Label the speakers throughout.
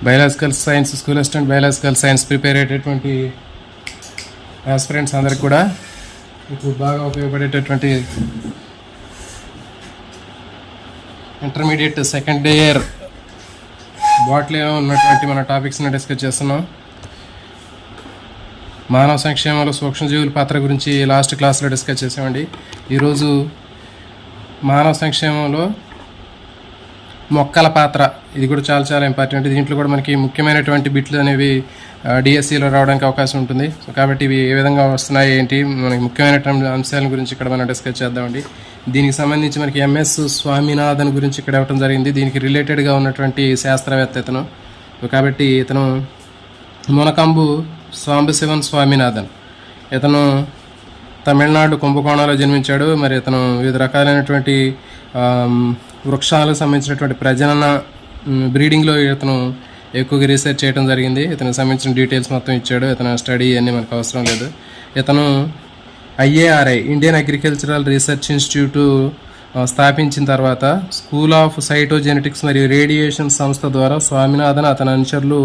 Speaker 1: Biological science school assistant biological science prepare అయ్యేటటువంటి aspirants అందరికి కూడా ఇప్పుడు బాగా ఉపయోగపడేటటువంటి ఇంటర్మీడియట్ సెకండ్ ఇయర్ బాటనీలో ఉన్నటువంటి మన టాపిక్స్ని డిస్కస్ చేస్తున్నాం. మానవ సంక్షేమంలో సూక్ష్మజీవుల పాత్ర గురించి లాస్ట్ క్లాస్లో డిస్కస్ చేసామండి. ఈరోజు మానవ సంక్షేమంలో మొక్కల పాత్ర, ఇది కూడా చాలా చాలా ఇంపార్టెంట్. దీంట్లో కూడా మనకి ముఖ్యమైనటువంటి బిట్లు అనేవి డిఎస్సిలో రావడానికి అవకాశం ఉంటుంది. సో కాబట్టి ఇవి ఏ విధంగా వస్తున్నాయి ఏంటి, మనకి ముఖ్యమైనటువంటి అంశాల గురించి ఇక్కడ మనం డిస్కస్ చేద్దామండి. దీనికి సంబంధించి మనకి ఎంఎస్ స్వామినాథన్ గురించి ఇక్కడ ఇవ్వడం జరిగింది. దీనికి రిలేటెడ్గా ఉన్నటువంటి శాస్త్రవేత్త ఇతను. సో కాబట్టి ఇతను మునకంబు సాంబశివన్ స్వామినాథన్. ఇతను తమిళనాడు కుంభకోణంలో జన్మించాడు. మరి ఇతను వివిధ రకాలైనటువంటి వృక్షాలకు సంబంధించినటువంటి ప్రజనన బ్రీడింగ్లో ఇతను ఎక్కువగా రీసెర్చ్ చేయడం జరిగింది. ఇతనికి సంబంధించిన డీటెయిల్స్ మొత్తం ఇచ్చాడు. ఇతను స్టడీ అన్నీ మనకు అవసరం లేదు. ఇతను IARI Indian agricultural research institute స్థాపించిన తర్వాత స్కూల్ ఆఫ్ సైటోజెనెటిక్స్ మరియు రేడియేషన్ సంస్థ ద్వారా స్వామినాథన్ అతని అనుచరులు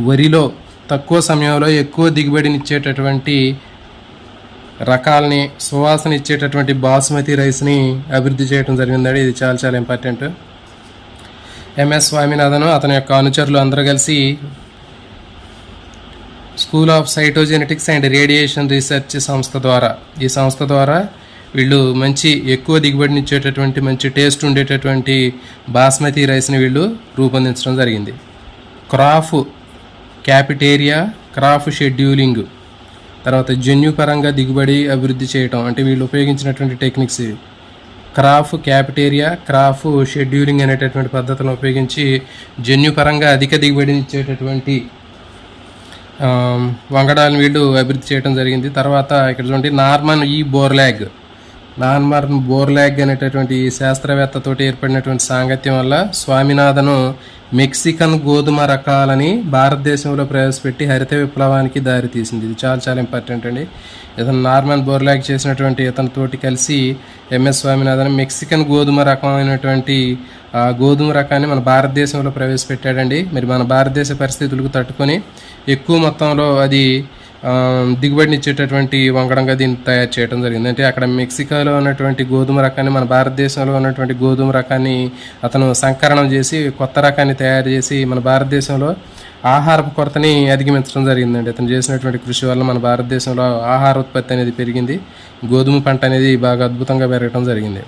Speaker 1: వరిలో తక్కువ సమయంలో ఎక్కువ దిగుబడినిచ్చేటటువంటి రకాలని, సువాసన ఇచ్చేటటువంటి బాస్మతి రైస్ని అభివృద్ధి చేయడం జరిగిందండి. ఇది చాలా చాలా ఇంపార్టెంట్. ఎంఎస్ స్వామినాథన్ అతని యొక్క అనుచరులు అందరూ కలిసి school of cytogenetics and radiation research ఈ సంస్థ ద్వారా వీళ్ళు మంచి ఎక్కువ దిగుబడినిచ్చేటటువంటి మంచి టేస్ట్ ఉండేటటువంటి బాస్మతి రైస్ని వీళ్ళు రూపొందించడం జరిగింది. క్రాప్ క్యాపిటేరియా, క్రాప్ షెడ్యూలింగ్, తర్వాత జన్యుపరంగా దిగుబడి అభివృద్ధి చేయటం, అంటే వీళ్ళు ఉపయోగించినటువంటి టెక్నిక్స్ ఇవి. క్రాప్ క్యాపిటేరియా, క్రాప్ షెడ్యూలింగ్ అనేటటువంటి పద్ధతులను ఉపయోగించి జన్యుపరంగా అధిక దిగుబడిని ఇచ్చేటటువంటి వంగడాలను వీళ్ళు అభివృద్ధి చేయడం జరిగింది. తర్వాత ఇక్కడ చూడండి, నార్మన్ బోర్లాగ్ అనేటటువంటి శాస్త్రవేత్తతోటి ఏర్పడినటువంటి సాంగత్యం వల్ల స్వామినాథను మెక్సికన్ గోధుమ రకాలని భారతదేశంలో ప్రవేశపెట్టి హరిత విప్లవానికి దారితీసింది. ఇది చాలా చాలా ఇంపార్టెంట్ అండి. ఇతను నార్మన్ బోర్లాగ్ చేసినటువంటి ఇతనితోటి కలిసి ఎంఎస్ స్వామినాథన్ మెక్సికన్ గోధుమ రకమైనటువంటి గోధుమ రకాన్ని మన భారతదేశంలో ప్రవేశపెట్టాడండి. మరి మన భారతదేశ పరిస్థితులకు తట్టుకొని ఎక్కువ మొత్తంలో అది దిగుబడినిచ్చేటటువంటి వంగడంగా దీన్ని తయారు చేయడం జరిగింది. అంటే అక్కడ మెక్సికోలో ఉన్నటువంటి గోధుమ రకాన్ని మన భారతదేశంలో ఉన్నటువంటి గోధుమ రకాన్ని అతను సంకరణం చేసి కొత్త రకాన్ని తయారు చేసి మన భారతదేశంలో ఆహారపు కొరతని అధిగమించడం జరిగిందండి. అతను చేసినటువంటి కృషి వల్ల మన భారతదేశంలో ఆహార ఉత్పత్తి అనేది పెరిగింది. గోధుమ పంట అనేది బాగా అద్భుతంగా పెరగడం జరిగింది.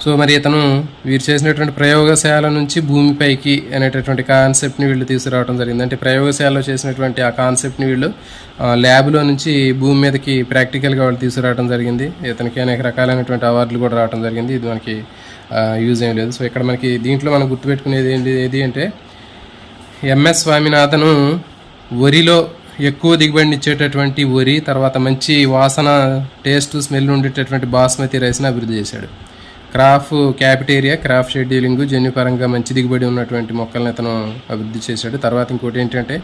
Speaker 1: సో మరి ఇతను వీరు చేసినటువంటి ప్రయోగశాల నుంచి భూమిపైకి అనేటటువంటి కాన్సెప్ట్ని వీళ్ళు తీసుకురావడం జరిగింది. అంటే ప్రయోగశాలలో చేసినటువంటి ఆ కాన్సెప్ట్ని వీళ్ళు ల్యాబ్లో నుంచి భూమి మీదకి ప్రాక్టికల్గా వాళ్ళు తీసుకురావడం జరిగింది. ఇతనికి అనేక రకాలైనటువంటి అవార్డులు కూడా రావడం జరిగింది. ఇది మనకి యూజ్ ఏం లేదు. సో ఇక్కడ మనకి దీంట్లో మనం గుర్తుపెట్టుకునేది ఏది అంటే ఎంఎస్ స్వామినాథన్ వరిలో ఎక్కువ దిగుబడిని ఇచ్చేటటువంటి వరి, తర్వాత మంచి వాసన, టేస్ట్, స్మెల్ ఉండేటటువంటి బాస్మతి రైస్ని అభివృద్ధి చేశాడు. క్రాప్ క్యాపిటేరియా, క్రాప్ షెడ్యూలింగ్, జన్యుపరంగా మంచి దిగుబడి ఉన్నటువంటి మొక్కలను ఇతను అభివృద్ధి చేశాడు. తర్వాత ఇంకోటి ఏంటంటే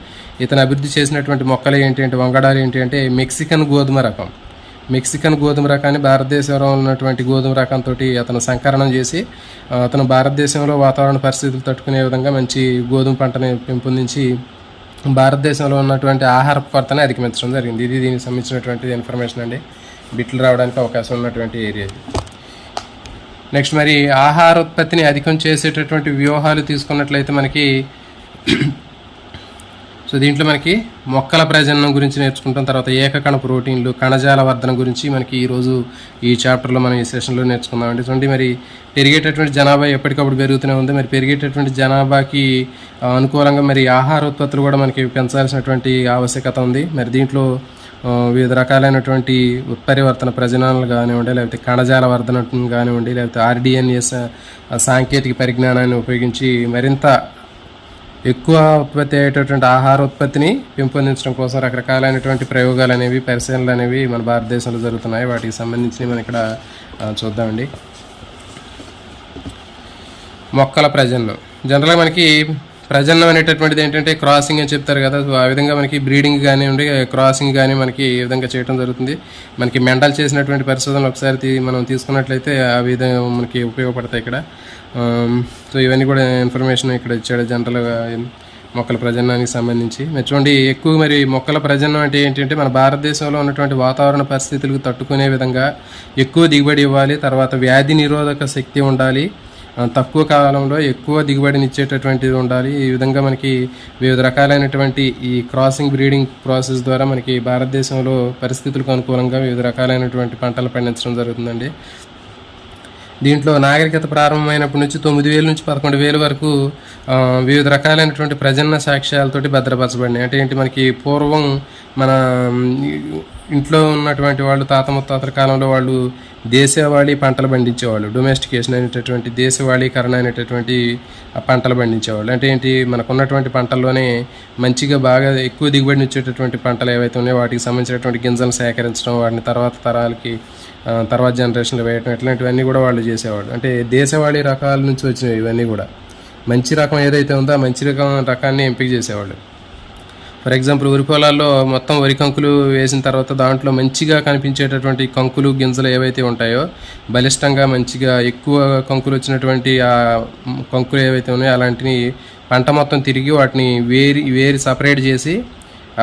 Speaker 1: ఇతను అభివృద్ధి చేసినటువంటి మొక్కలు ఏంటంటే వంగడాలు ఏంటంటే మెక్సికన్ గోధుమ రకాన్ని భారతదేశంలో ఉన్నటువంటి గోధుమ రకంతో అతను సంకరణం చేసి అతను భారతదేశంలో వాతావరణ పరిస్థితులు తట్టుకునే విధంగా మంచి గోధుమ పంటని పెంపొందించి భారతదేశంలో ఉన్నటువంటి ఆహార కొరతని అధిగమించడం జరిగింది. ఇది దీనికి సంబంధించినటువంటి ఇన్ఫర్మేషన్ అండి. బిట్లు రావడానికి అవకాశం ఉన్నటువంటి ఏరియా. నెక్స్ట్ మరి ఆహార ఉత్పత్తిని అధికం చేసేటటువంటి వ్యూహాలు తీసుకున్నట్లయితే మనకి సో దీంట్లో మనకి మొక్కల ప్రజననం గురించి నేర్చుకుంటాం. తర్వాత ఏకకణ ప్రోటీన్లు, కణజాల వర్ధన గురించి మనకి ఈరోజు ఈ చాప్టర్లో మనం ఈ సెషన్లో నేర్చుకుందామండి. చూడండి, మరి పెరిగేటటువంటి జనాభా ఎప్పటికప్పుడు పెరుగుతూనే ఉంది. మరి పెరిగేటటువంటి జనాభాకి అనుకూలంగా మరి ఆహార ఉత్పత్తులు కూడా మనకి పెంచాల్సినటువంటి ఆవశ్యకత ఉంది. మరి దీంట్లో వివిధ రకాలైనటువంటి ఉత్పరివర్తన ప్రజనాలు కానివ్వండి, లేకపోతే కణజాల వర్ధన కానివ్వండి, లేకపోతే RDNS సాంకేతిక పరిజ్ఞానాన్ని ఉపయోగించి మరింత ఎక్కువ ఉత్పత్తి అయ్యేటటువంటి ఆహార ఉత్పత్తిని పెంపొందించడం కోసం రకరకాలైనటువంటి ప్రయోగాలు అనేవి, పరిశీలనలు అనేవి మన భారతదేశంలో జరుగుతున్నాయి. వాటికి సంబంధించి మనం ఇక్కడ చూద్దామండి. మొక్కల ప్రజననం జనరల్గా మనకి ప్రజననం అనేటటువంటిది ఏంటంటే క్రాసింగ్ అని చెప్తారు కదా. సో ఆ విధంగా మనకి బ్రీడింగ్ కానివ్వండి, క్రాసింగ్ కానీ మనకి ఈ విధంగా చేయడం జరుగుతుంది. మనకి మెండల్ చేసినటువంటి పరిశోధనలు ఒకసారి మనం తీసుకున్నట్లయితే ఆ విధంగా మనకి ఉపయోగపడతాయి ఇక్కడ. సో ఇవన్నీ కూడా ఇన్ఫర్మేషన్ ఇక్కడ ఇచ్చాడు. జనరల్గా మొక్కల ప్రజననానికి సంబంధించి. మరి చూడండి, ఎక్కువ మరి మొక్కల ప్రజననం అంటే ఏంటంటే మన భారతదేశంలో ఉన్నటువంటి వాతావరణ పరిస్థితులకు తట్టుకునే విధంగా ఎక్కువ దిగుబడి ఇవ్వాలి, తర్వాత వ్యాధి నిరోధక శక్తి ఉండాలి, తక్కువ కాలంలో ఎక్కువ దిగుబడినిచ్చేటటువంటిది ఉండాలి. ఈ విధంగా మనకి వివిధ రకాలైనటువంటి ఈ క్రాసింగ్ బ్రీడింగ్ ప్రాసెస్ ద్వారా మనకి భారతదేశంలో పరిస్థితులకు అనుకూలంగా వివిధ రకాలైనటువంటి పంటలు పండించడం జరుగుతుందండి. దీంట్లో నాగరికత ప్రారంభమైనప్పటి నుంచి 9,000 నుంచి 11,000 వరకు వివిధ రకాలైనటువంటి ప్రజనన సాక్ష్యాలతోటి భద్రపరచబడినాయి. అంటే ఏంటి, మనకి పూర్వం మన ఇంట్లో ఉన్నటువంటి వాళ్ళు తాత ముత్తాతల కాలంలో వాళ్ళు దేశవాళీ పంటలు పండించేవాళ్ళు. డొమెస్టికేషన్ అనేటటువంటి దేశవాళీకరణ అనేటటువంటి పంటలు పండించేవాళ్ళు. అంటే ఏంటి, మనకు ఉన్నటువంటి పంటల్లోనే మంచిగా బాగా ఎక్కువ దిగుబడిని వచ్చేటటువంటి పంటలు ఏవైతే ఉన్నాయో వాటికి సంబంధించినటువంటి గింజలను సేకరించడం, వాటిని తర్వాత తరాలకి తర్వాత జనరేషన్లో వేయటం, ఇట్లాంటివన్నీ కూడా వాళ్ళు చేసేవాళ్ళు. అంటే దేశవాళీ రకాల నుంచి వచ్చినవి ఇవన్నీ కూడా. మంచి రకం ఏదైతే ఉందో ఆ మంచి రకాన్ని ఎంపిక చేసేవాళ్ళు. ఫర్ ఎగ్జాంపుల్, వరి పొలాల్లో మొత్తం వరి కంకులు వేసిన తర్వాత దాంట్లో మంచిగా కనిపించేటటువంటి కంకులు గింజలు ఏవైతే ఉంటాయో, బలిష్టంగా మంచిగా ఎక్కువ కంకులు వచ్చినటువంటి ఆ కంకులు ఏవైతే ఉన్నాయో అలాంటివి పంట మొత్తం తిరిగి వాటిని వేరి సపరేట్ చేసి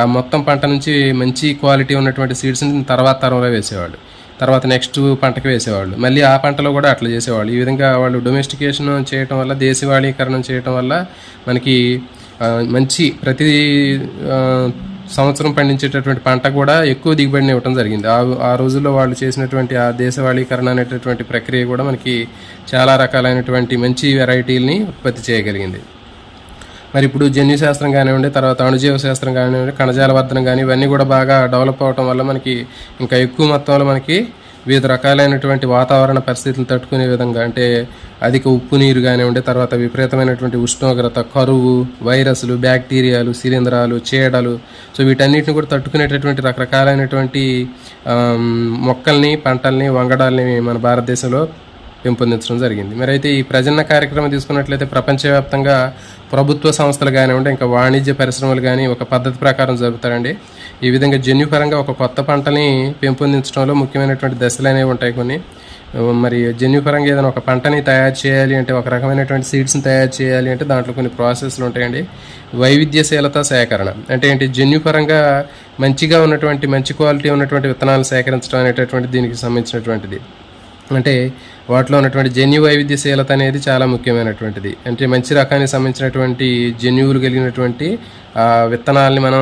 Speaker 1: ఆ మొత్తం పంట నుంచి మంచి క్వాలిటీ ఉన్నటువంటి సీడ్స్ని తర్వాత తరంలో వేసేవాళ్ళు. తర్వాత నెక్స్ట్ పంటకి వేసేవాళ్ళు. మళ్ళీ ఆ పంటలో కూడా అట్లా చేసేవాళ్ళు. ఈ విధంగా వాళ్ళు డొమెస్టికేషన్ చేయటం వల్ల, దేశవాళీకరణం చేయటం వల్ల మనకి మంచి ప్రతి సంవత్సరం పండించేటటువంటి పంట కూడా ఎక్కువ దిగుబడిని ఇవ్వడం జరిగింది. ఆ రోజుల్లో వాళ్ళు చేసినటువంటి ఆ దేశవాళీకరణ అనేటటువంటి ప్రక్రియ కూడా మనకి చాలా రకాలైనటువంటి మంచి వెరైటీలని ఉత్పత్తి చేయగలిగింది. మరి ఇప్పుడు జన్యుశాస్త్రం కానివ్వండి, తర్వాత అణుజీవ శాస్త్రం కానివ్వండి, కణజాల వర్ధనం కానీ ఇవన్నీ కూడా బాగా డెవలప్ అవటం వల్ల మనకి ఇంకా ఎక్కువ మొత్తంలో మనకి వివిధ రకాలైనటువంటి వాతావరణ పరిస్థితులను తట్టుకునే విధంగా, అంటే అధిక ఉప్పు నీరు కానివ్వండి, తర్వాత విపరీతమైనటువంటి ఉష్ణోగ్రత, కరువు, వైరస్లు, బ్యాక్టీరియాలు, శిలీంధ్రాలు, చీడలు, సో వీటన్నిటిని కూడా తట్టుకునేటటువంటి రకరకాలైనటువంటి మొక్కల్ని, పంటల్ని, వంగడాల్ని మన భారతదేశంలో పెంపొందించడం జరిగింది. మరి అయితే ఈ ప్రజనన కార్యక్రమం తీసుకున్నట్లయితే ప్రపంచవ్యాప్తంగా ప్రభుత్వ సంస్థలు కానివ్వండి, ఇంకా వాణిజ్య పరిశ్రమలు కానీ ఒక పద్ధతి ప్రకారం జరుగుతారండి. ఈ విధంగా జన్యుపరంగా ఒక కొత్త పంటని పెంపొందించడంలో ముఖ్యమైనటువంటి దశలు అనేవి ఉంటాయి కొన్ని. మరి జన్యుపరంగా ఏదైనా ఒక పంటని తయారు చేయాలి అంటే, ఒక రకమైనటువంటి సీడ్స్ని తయారు చేయాలి అంటే దాంట్లో కొన్ని ప్రాసెస్లు ఉంటాయండి. వైవిధ్యశీలత సేకరణ అంటే ఏంటి, జన్యుపరంగా మంచిగా ఉన్నటువంటి మంచి క్వాలిటీ ఉన్నటువంటి విత్తనాలు సేకరించడం అనేటటువంటి దీనికి సంబంధించినటువంటిది. అంటే వాటిలో ఉన్నటువంటి జన్యు వైవిధ్యశీలత అనేది చాలా ముఖ్యమైనటువంటిది. అంటే మంచి రకానికి సంబంధించినటువంటి జన్యువులు కలిగినటువంటి విత్తనాలని మనం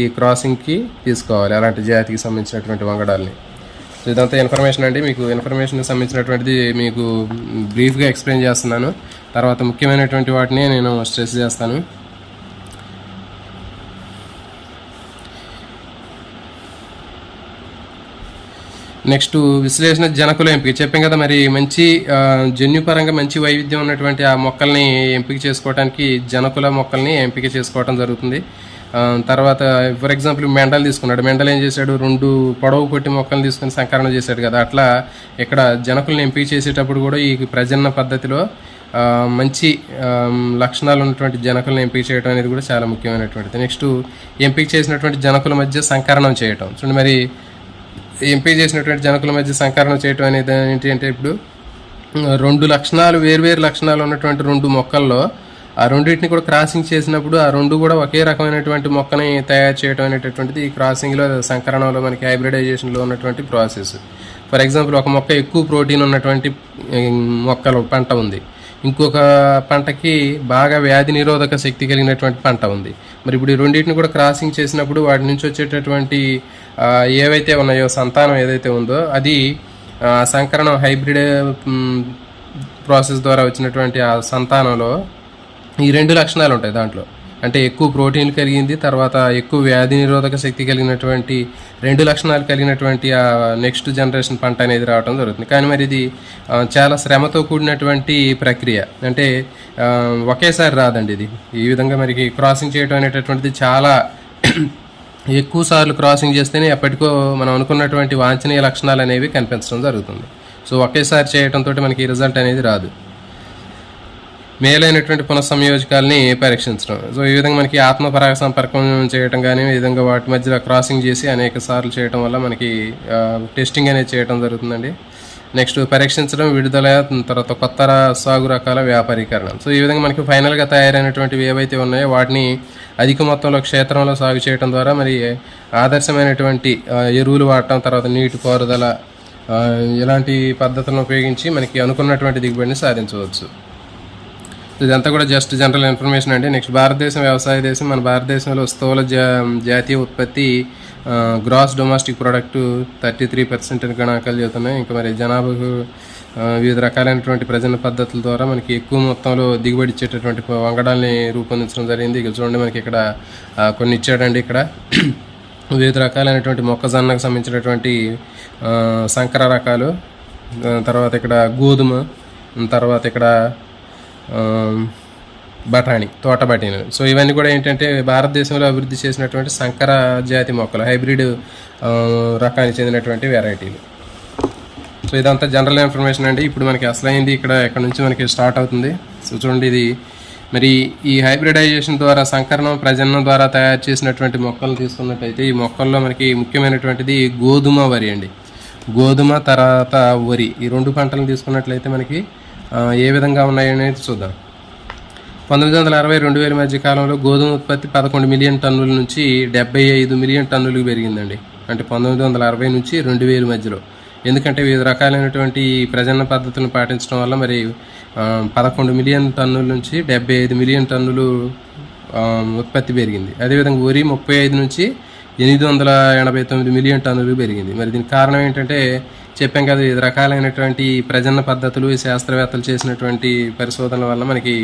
Speaker 1: ఈ క్రాసింగ్కి తీసుకోవాలి, అలాంటి జాతికి సంబంధించినటువంటి వంగడాలని. సో ఇదంతా ఇన్ఫర్మేషన్ అండి. మీకు ఇన్ఫర్మేషన్కి సంబంధించినటువంటిది మీకు బ్రీఫ్గా ఎక్స్ప్లెయిన్ చేస్తున్నాను. తర్వాత ముఖ్యమైనటువంటి వాటిని నేను స్ట్రెస్ చేస్తాను. నెక్స్ట్ విశ్లేషణ జనకుల ఎంపిక చెప్పాం కదా. మరి మంచి జన్యుపరంగా మంచి వైవిధ్యం ఉన్నటువంటి ఆ మొక్కల్ని ఎంపిక చేసుకోవడానికి జనకుల మొక్కల్ని ఎంపిక చేసుకోవడం జరుగుతుంది. తర్వాత ఫర్ ఎగ్జాంపుల్ మెండల్ తీసుకున్నాడు. మెండల్ ఏం చేశాడు, 2 పొడవు పొట్టి మొక్కలు తీసుకుని సంకలనం చేశాడు కదా. అట్లా ఇక్కడ జనకులను ఎంపిక చేసేటప్పుడు కూడా ఈ ప్రజనన పద్ధతిలో మంచి లక్షణాలు ఉన్నటువంటి జనకులను ఎంపిక చేయడం అనేది కూడా చాలా ముఖ్యమైనటువంటిది. నెక్స్ట్ ఎంపిక చేసినటువంటి జనకుల మధ్య సంకరణం చేయటం. చూడండి, మరి ఎంపిక చేసినటువంటి జనకుల మధ్య సంకరణం చేయటం అనేది ఏంటి అంటే, ఇప్పుడు 2 లక్షణాలు, వేర్వేరు లక్షణాలు ఉన్నటువంటి 2 మొక్కల్లో ఆ రెండింటిని కూడా క్రాసింగ్ చేసినప్పుడు ఆ 2 కూడా ఒకే రకమైనటువంటి మొక్కని తయారు చేయడం అనేటటువంటిది ఈ క్రాసింగ్లో, సంకరణంలో, మనకి హైబ్రిడైజేషన్లో ఉన్నటువంటి ప్రాసెస్. ఫర్ ఎగ్జాంపుల్, ఒక మొక్క ఎక్కువ ప్రోటీన్ ఉన్నటువంటి పంట ఉంది, ఇంకొక పంటకి బాగా వ్యాధి నిరోధక శక్తి కలిగినటువంటి పంట ఉంది. మరి ఇప్పుడు ఈ రెండింటిని కూడా క్రాసింగ్ చేసినప్పుడు వాటి నుంచి వచ్చేటటువంటి ఏవైతే ఉన్నాయో సంతానం ఏదైతే ఉందో అది సంకరణం హైబ్రిడ్ ప్రాసెస్ ద్వారా వచ్చినటువంటి ఆ సంతానంలో ఈ 2 లక్షణాలు ఉంటాయి దాంట్లో. అంటే ఎక్కువ ప్రోటీన్ కలిగింది, తర్వాత ఎక్కువ వ్యాధి నిరోధక శక్తి కలిగినటువంటి 2 లక్షణాలు కలిగినటువంటి ఆ నెక్స్ట్ జనరేషన్ పంట అనేది రావడం జరుగుతుంది. కానీ మరి ఇది చాలా శ్రమతో కూడినటువంటి ప్రక్రియ. అంటే ఒకేసారి రాదండి ఇది. ఈ విధంగా మరి క్రాసింగ్ చేయడం అనేటటువంటిది చాలా ఎక్కువ సార్లు క్రాసింగ్ చేస్తేనే ఎప్పటికో మనం అనుకున్నటువంటి వాంఛనీయ లక్షణాలు అనేవి కనిపించడం జరుగుతుంది. సో ఒకేసారి చేయడంతో మనకి రిజల్ట్ అనేది రాదు. మేలైనటువంటి పునఃసంయోజకాలని పరీక్షించడం. సో ఈ విధంగా మనకి ఆత్మపరాగ సంపర్కం చేయడం కానీ, ఈ విధంగా వాటి మధ్యలో క్రాసింగ్ చేసి అనేక సార్లు చేయడం వల్ల మనకి టెస్టింగ్ అనేది చేయడం జరుగుతుందండి. నెక్స్ట్ పరీక్షించడం, విడుదల, తర్వాత కొత్త సాగు రకాల వ్యాపారీకరణ. సో ఈ విధంగా మనకి ఫైనల్గా తయారైనటువంటివి ఏవైతే ఉన్నాయో వాటిని అధిక మొత్తంలో క్షేత్రంలో సాగు చేయడం ద్వారా మరి ఆదర్శమైనటువంటి ఎరువులు వాడటం, తర్వాత నీటి పారుదల ఇలాంటి పద్ధతులను ఉపయోగించి మనకి అనుకున్నటువంటి దిగుబడిని సాధించవచ్చు. ఇదంతా కూడా జస్ట్ జనరల్ ఇన్ఫర్మేషన్ అండి. నెక్స్ట్ భారతదేశం వ్యవసాయ దేశం. మన భారతదేశంలో స్థూల జాతీయ ఉత్పత్తి గ్రాస్ డొమెస్టిక్ ప్రోడక్ట్ 33% గణాంకాలు చెబుతున్నాయి. ఇంకా మరి జనాభాకు వివిధ రకాలైనటువంటి ప్రజల పద్ధతుల ద్వారా మనకి ఎక్కువ మొత్తంలో దిగుబడి ఇచ్చేటటువంటి వంగడాల్ని రూపొందించడం జరిగింది. ఇక చూడండి మనకి ఇక్కడ కొన్ని ఇచ్చాడండి. ఇక్కడ వివిధ రకాలైనటువంటి మొక్కజొన్నకు సంబంధించినటువంటి సంకర రకాలు, తర్వాత ఇక్కడ గోధుమ, తర్వాత ఇక్కడ బఠానీ, తోట బఠానీలు. సో ఇవన్నీ కూడా ఏంటంటే భారతదేశంలో అభివృద్ధి చేసినటువంటి సంకర జాతి మొక్కలు, హైబ్రిడ్ రకానికి చెందినటువంటి వెరైటీలు. సో ఇదంతా జనరల్ ఇన్ఫర్మేషన్ అండి. ఇప్పుడు మనకి అసలైంది ఇక్కడ నుంచి మనకి స్టార్ట్ అవుతుంది. సో చూడండి, ఇది మరి ఈ హైబ్రిడైజేషన్ ద్వారా, సంకరణం, ప్రజననం ద్వారా తయారు చేసినటువంటి మొక్కలు తీసుకున్నట్టయితే ఈ మొక్కల్లో మనకి ముఖ్యమైనటువంటిది గోధుమ, వరి అండి. గోధుమ తర్వాత వరి, ఈ రెండు పంటలను తీసుకున్నట్లయితే మనకి ఏ విధంగా ఉన్నాయనేది చూద్దాం. 1960-2000 మధ్య కాలంలో గోధుమ ఉత్పత్తి 11 మిలియన్ టన్నుల నుంచి 75 మిలియన్ టన్నులకు పెరిగిందండి. అంటే 1960 నుంచి 2000 మధ్యలో. ఎందుకంటే వివిధ రకాలైనటువంటి ప్రజనన పద్ధతులను పాటించడం వల్ల మరి 11 మిలియన్ టన్నుల నుంచి 75 మిలియన్ టన్నులు ఉత్పత్తి పెరిగింది. అదేవిధంగా వరి 35 నుంచి 889 మిలియన్ టన్నులు పెరిగింది. మరి దీనికి కారణం ఏంటంటే చెప్పాం కదా, వివిధ రకాలైనటువంటి ప్రజనన పద్ధతులు, శాస్త్రవేత్తలు చేసినటువంటి పరిశోధనల వల్ల మనకి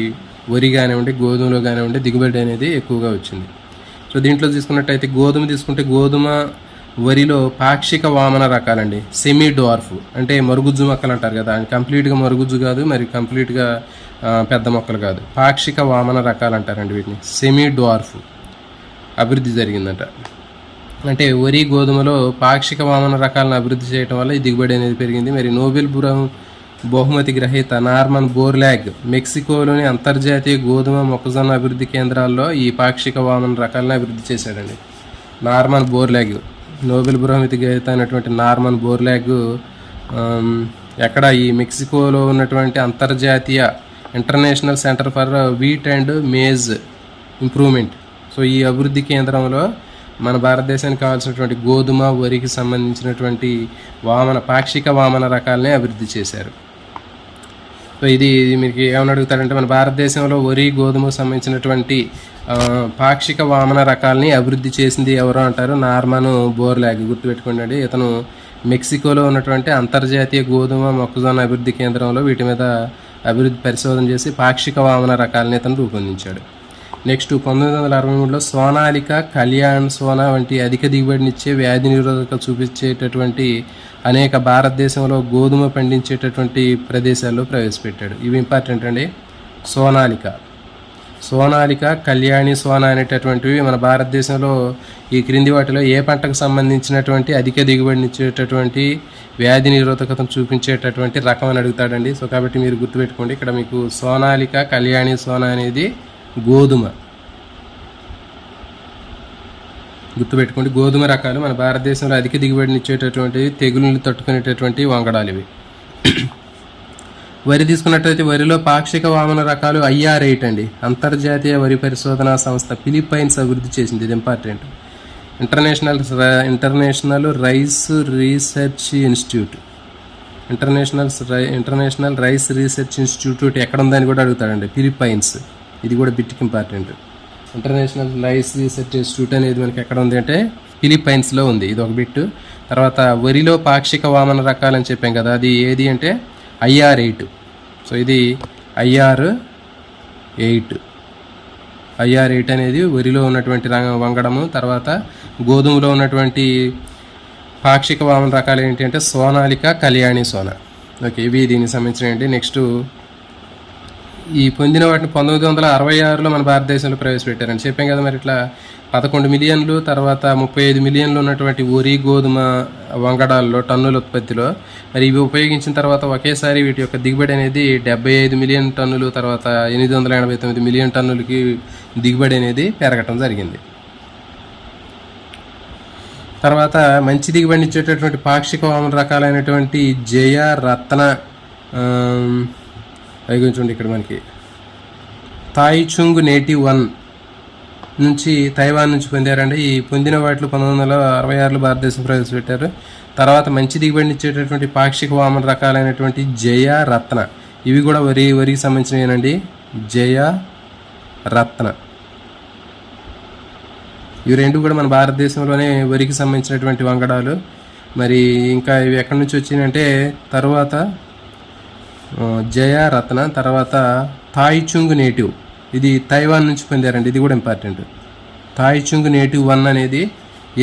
Speaker 1: వరి కానివ్వండి, గోధుమలో కానివ్వండి దిగుబడి అనేది ఎక్కువగా వచ్చింది. సో దీంట్లో తీసుకున్నట్టయితే గోధుమ తీసుకుంటే గోధుమ, వరిలో పాక్షిక వామన రకాలండి. సెమీ డ్వార్ఫ్ అంటే మరుగుజ్జు మొక్కలు అంటారు కదా, కంప్లీట్గా మరుగుజ్జు కాదు, మరి కంప్లీట్గా పెద్ద మొక్కలు కాదు, పాక్షిక వామన రకాలు అంటారండి వీటిని. సెమీ డ్వార్ఫ్ అభివృద్ధి జరిగిందంట. అంటే వరి, గోధుమలో పాక్షిక వామన రకాలను అభివృద్ధి చేయడం వల్ల ఈ దిగుబడి అనేది పెరిగింది. మరి నోబెల్ బహుమతి గ్రహీత నార్మన్ బోర్లాగ్ మెక్సికోలోని అంతర్జాతీయ గోధుమ, మొక్కజొన్న అభివృద్ధి కేంద్రాల్లో ఈ పాక్షిక వామన రకాలను అభివృద్ధి చేశాడండి. నార్మన్ బోర్లాగ్, నోబెల్ బహుమతి గ్రహీత అయినటువంటి నార్మన్ బోర్లాగ్ ఎక్కడ, ఈ మెక్సికోలో ఉన్నటువంటి అంతర్జాతీయ international centre for wheat and maize improvement. So ఈ అభివృద్ధి కేంద్రంలో మన భారతదేశానికి కావాల్సినటువంటి గోధుమ, వరికి సంబంధించినటువంటి పాక్షిక వామన రకాలనే అభివృద్ధి చేశారు. సో ఇది మీకు ఏమని అడుగుతారంటే, మన భారతదేశంలో వరి, గోధుమకు సంబంధించినటువంటి పాక్షిక వామన రకాలని అభివృద్ధి చేసింది ఎవరు అంటారు? Norman Borlaug. గుర్తుపెట్టుకోండి, ఇతను మెక్సికోలో ఉన్నటువంటి అంతర్జాతీయ గోధుమ, మొక్కజొన్న అభివృద్ధి కేంద్రంలో వీటి మీద అభివృద్ధి పరిశోధన చేసి పాక్షిక వామన రకాలని ఇతను రూపొందించాడు. నెక్స్ట్ 1963లో సోనాలిక, కళ్యాణ్ సోనా వంటి అధిక దిగుబడినిచ్చే వ్యాధి నిరోధక చూపించేటటువంటి అనేక భారతదేశంలో గోధుమ పండించేటటువంటి ప్రదేశాల్లో ప్రవేశపెట్టాడు. ఇవి ఇంపార్టెంట్ అండి. సోనాలిక, కళ్యాణి సోనా అనేటటువంటివి మన భారతదేశంలో ఈ క్రింది వాటిలో ఏ పంటకు సంబంధించినటువంటి అధిక దిగుబడినిచ్చేటటువంటి వ్యాధి నిరోధకతను చూపించేటటువంటి రకం అని అడుగుతాడండి. సో కాబట్టి మీరు గుర్తుపెట్టుకోండి, ఇక్కడ మీకు సోనాలిక, కళ్యాణి సోనా అనేది గోధుమ. గుర్తుపెట్టుకోండి, గోధుమ రకాలు మన భారతదేశంలో అధిక దిగుబడిని ఇచ్చేటటువంటి, తెగుళ్ళని తట్టుకునేటటువంటి వంగడాలు ఇవి. వరి తీసుకున్నట్లయితే వరిలో పాక్షిక వామన రకాలు IR8 అండి. అంతర్జాతీయ వరి పరిశోధనా సంస్థ ఫిలిప్పైన్స్ అభివృద్ధి చేసింది. ఇది important. International rice research institute, international rice research institute ఎక్కడ ఉందని కూడా అడుగుతాడండి. ఫిలిప్పైన్స్, ఇది కూడా బిట్కి important. International rice research institute అనేది మనకి ఎక్కడ ఉంది అంటే ఫిలిప్పైన్స్లో ఉంది. ఇది ఒక బిట్టు. తర్వాత వరిలో పాక్షిక వామన రకాలని చెప్పాం కదా, అది ఏది అంటే IR8. సో ఇది IR8 అనేది వరిలో ఉన్నటువంటి వంగడము. తర్వాత గోధుమలో ఉన్నటువంటి పాక్షిక వామన రకాలు ఏంటి అంటే సోనాలిక, కళ్యాణి సోనా. ఓకే, ఇవి దీనికి సంబంధించినవి. నెక్స్ట్ ఈ పొందిన వాటిని 1966లో మన భారతదేశంలో ప్రవేశపెట్టారని చెప్పాం కదా. మరి ఇట్లా 11 మిలియన్లు, తర్వాత 35 మిలియన్లు ఉన్నటువంటి వరి, గోధుమ వంగడాల్లో టన్నుల ఉత్పత్తిలో మరి ఇవి ఉపయోగించిన తర్వాత ఒకేసారి వీటి యొక్క దిగుబడి అనేది 75 మిలియన్ టన్నులు, తర్వాత 889 మిలియన్ టన్నులకి దిగుబడి అనేది పెరగటం జరిగింది. తర్వాత మంచి దిగుబడి ఇచ్చేటటువంటి పాక్షిక వామన రకాలైనటువంటి జయ, రత్న, అవి గురించి ఇక్కడ మనకి తాయిచుంగ్ నేటివ్ 1 నుంచి తైవాన్ నుంచి పొందారండి. ఈ పొందిన వాటిలో 1966లో భారతదేశం ప్రవేశపెట్టారు. తర్వాత మంచి దిగుబడిని ఇచ్చేటటువంటి పాక్షిక వామన రకాలైనటువంటి జయ, రత్న, ఇవి కూడా వరికి సంబంధించినవేనండి. జయ, రత్న, ఇవి రెండు కూడా మన భారతదేశంలోనే వరికి సంబంధించినటువంటి వంగడాలు. మరి ఇంకా ఇవి ఎక్కడి నుంచి వచ్చినాయంటే తర్వాత జయ, రత్న, తర్వాత తాయిచుంగ్ నేటివ్, ఇది తైవాన్ నుంచి పొందారండి. ఇది కూడా ఇంపార్టెంట్. తాయిచుంగ్ నేటివ్ 1 అనేది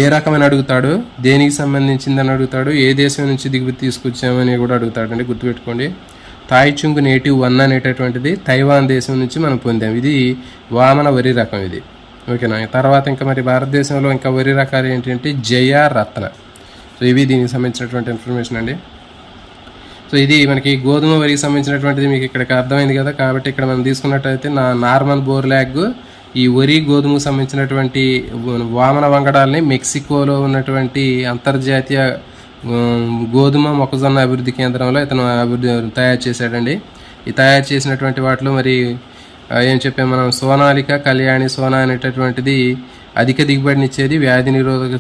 Speaker 1: ఏ రకమని అడుగుతాడు, దేనికి సంబంధించిందని అడుగుతాడు, ఏ దేశం నుంచి దిగుబడి తీసుకొచ్చామని కూడా అడుగుతాడండి, గుర్తుపెట్టుకోండి. తాయిచుంగ్ నేటివ్ 1 అనేటటువంటిది తైవాన్ దేశం నుంచి మనం పొందాం. ఇది వామన వరి రకం ఇది, ఓకేనా. తర్వాత ఇంకా మరి భారతదేశంలో ఇంకా వరి రకాలు ఏంటంటే జయ, రత్న. సో ఇవి దీనికి సంబంధించినటువంటి ఇన్ఫర్మేషన్ అండి. సో ఇది మనకి గోధుమ వరికి సంబంధించినటువంటిది మీకు ఇక్కడికి అర్థమైంది కదా. కాబట్టి ఇక్కడ మనం తీసుకున్నట్టయితే నార్మల్ బోర్లాగ్ ఈ వరి, గోధుమకు సంబంధించినటువంటి వామన వంగడాలని మెక్సికోలో ఉన్నటువంటి అంతర్జాతీయ గోధుమ మొక్కజొన్న అభివృద్ధి కేంద్రంలో ఇతను తయారు చేశాడండి. ఈ తయారు చేసినటువంటి వాటిలో మరి ఏం చెప్పాము మనం, సోనాలిక, కళ్యాణి సోనా అనేటటువంటిది అధిక దిగుబడినిచ్చేది, వ్యాధి నిరోధక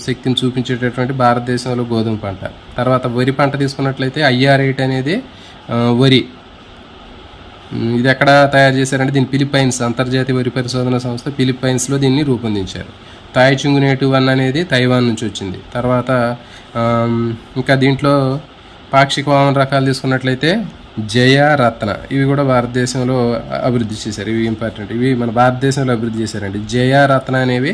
Speaker 1: శక్తిని చూపించేటటువంటి భారతదేశంలో గోధుమ పంట. తర్వాత వరి పంట తీసుకున్నట్లయితే IR8 అనేది వరి, ఇది ఎక్కడ తయారు చేశారంటే దీన్ని ఫిలిప్పైన్స్ అంతర్జాతీయ వరి పరిశోధన సంస్థ ఫిలిప్పైన్స్లో దీన్ని రూపొందించారు. తాయిచుంగ్ నేటివ్ 1 అనేది తైవాన్ నుంచి వచ్చింది. తర్వాత ఇంకా దీంట్లో పాక్షిక వామన రకాలు తీసుకున్నట్లయితే జయ, రత్న, ఇవి కూడా భారతదేశంలో అభివృద్ధి చేశారు. ఇవి ఇంపార్టెంట్, ఇవి మన భారతదేశంలో అభివృద్ధి చేశారండి. జయ, రత్న అనేవి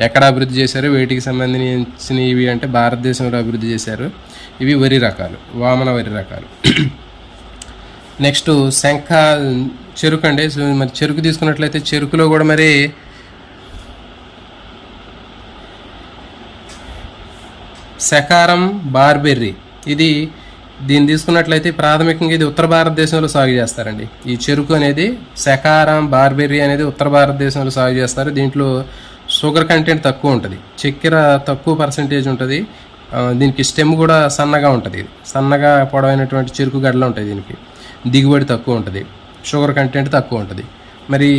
Speaker 1: ఎక్కడ అభివృద్ధి చేశారు, వేటికి సంబంధించినవి అంటే భారతదేశంలో అభివృద్ధి చేశారు. ఇవి వరి రకాలు, వామన వరి రకాలు. నెక్స్ట్ చెరుకు అండి. మరి చెరుకు తీసుకున్నట్లయితే చెరుకులో కూడా మరి సకారం, బార్బెర్రీ, దీన్ని తీసుకున్నట్లయితే ప్రాథమికంగా ఇది ఉత్తర భారతదేశంలో సాగు చేస్తారండి. ఈ చెరుకు అనేది సకారం, బార్బెర్రీ అనేది ఉత్తర భారతదేశంలో సాగు చేస్తారు. దీంట్లో షుగర్ కంటెంట్ తక్కువ ఉంటుంది, చక్కెర తక్కువ పర్సంటేజ్ ఉంటుంది. దీనికి స్టెమ్ కూడా సన్నగా ఉంటుంది, సన్నగా పొడవైనటువంటి చెరుకు గడ్డలు ఉంటాయి. దీనికి దిగుబడి తక్కువ ఉంటుంది, షుగర్ కంటెంట్ తక్కువ ఉంటుంది. మరి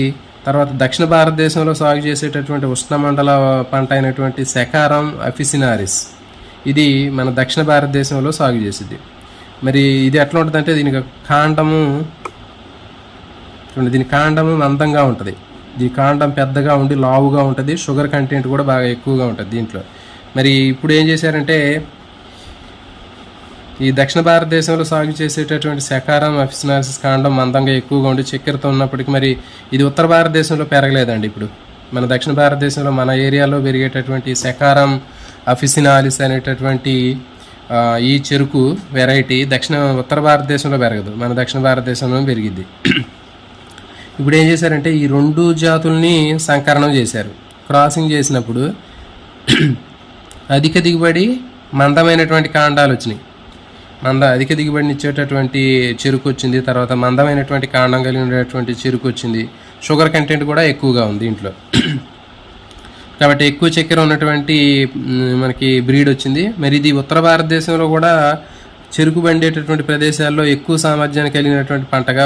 Speaker 1: తర్వాత దక్షిణ భారతదేశంలో సాగు చేసేటటువంటి ఉష్ణమండల పంట అయినటువంటి సకారం అఫిసినారిస్, ఇది మన దక్షిణ భారతదేశంలో సాగు చేసేది. మరి ఇది ఎట్లా ఉంటుందంటే దీనికి కాండము చూడండి, దీని కాండము మందంగా ఉంటుంది, దీని కాండం పెద్దగా ఉండి లావుగా ఉంటుంది, షుగర్ కంటెంట్ కూడా బాగా ఎక్కువగా ఉంటుంది దీంట్లో. మరి ఇప్పుడు ఏం చేశారంటే ఈ దక్షిణ భారతదేశంలో సాగు చేసేటటువంటి సకారం అఫిసినారిస్ కాండం మందంగా ఎక్కువగా ఉండి చక్కెరతో ఉన్నప్పటికీ మరి ఇది ఉత్తర భారతదేశంలో పెరగలేదండి. ఇప్పుడు మన దక్షిణ భారతదేశంలో మన ఏరియాలో పెరిగేటటువంటి సకారం అఫిసినాలిస్ అనేటటువంటి ఈ చెరుకు వెరైటీ ఉత్తర భారతదేశంలో పెరగదు, మన దక్షిణ భారతదేశంలో పెరిగిద్ది. ఇప్పుడు ఏం చేశారంటే ఈ రెండు జాతుల్ని సంకరణం చేశారు. క్రాసింగ్ చేసినప్పుడు అధిక దిగుబడి, మందమైనటువంటి కాండాలు వచ్చినాయి. అధిక దిగుబడిని ఇచ్చేటటువంటి చెరుకు వచ్చింది. తర్వాత మందమైనటువంటి కాండం కలిగి ఉండేటువంటి చెరుకు వచ్చింది. షుగర్ కంటెంట్ కూడా ఎక్కువగా ఉంది దీంట్లో. కాబట్టి ఎక్కువ చక్కెర ఉన్నటువంటి మనకి బ్రీడ్ వచ్చింది. మరి ఇది ఉత్తర భారతదేశంలో కూడా చెరుకు పండేటటువంటి ప్రదేశాల్లో ఎక్కువ సామర్థ్యాన్ని కలిగినటువంటి పంటగా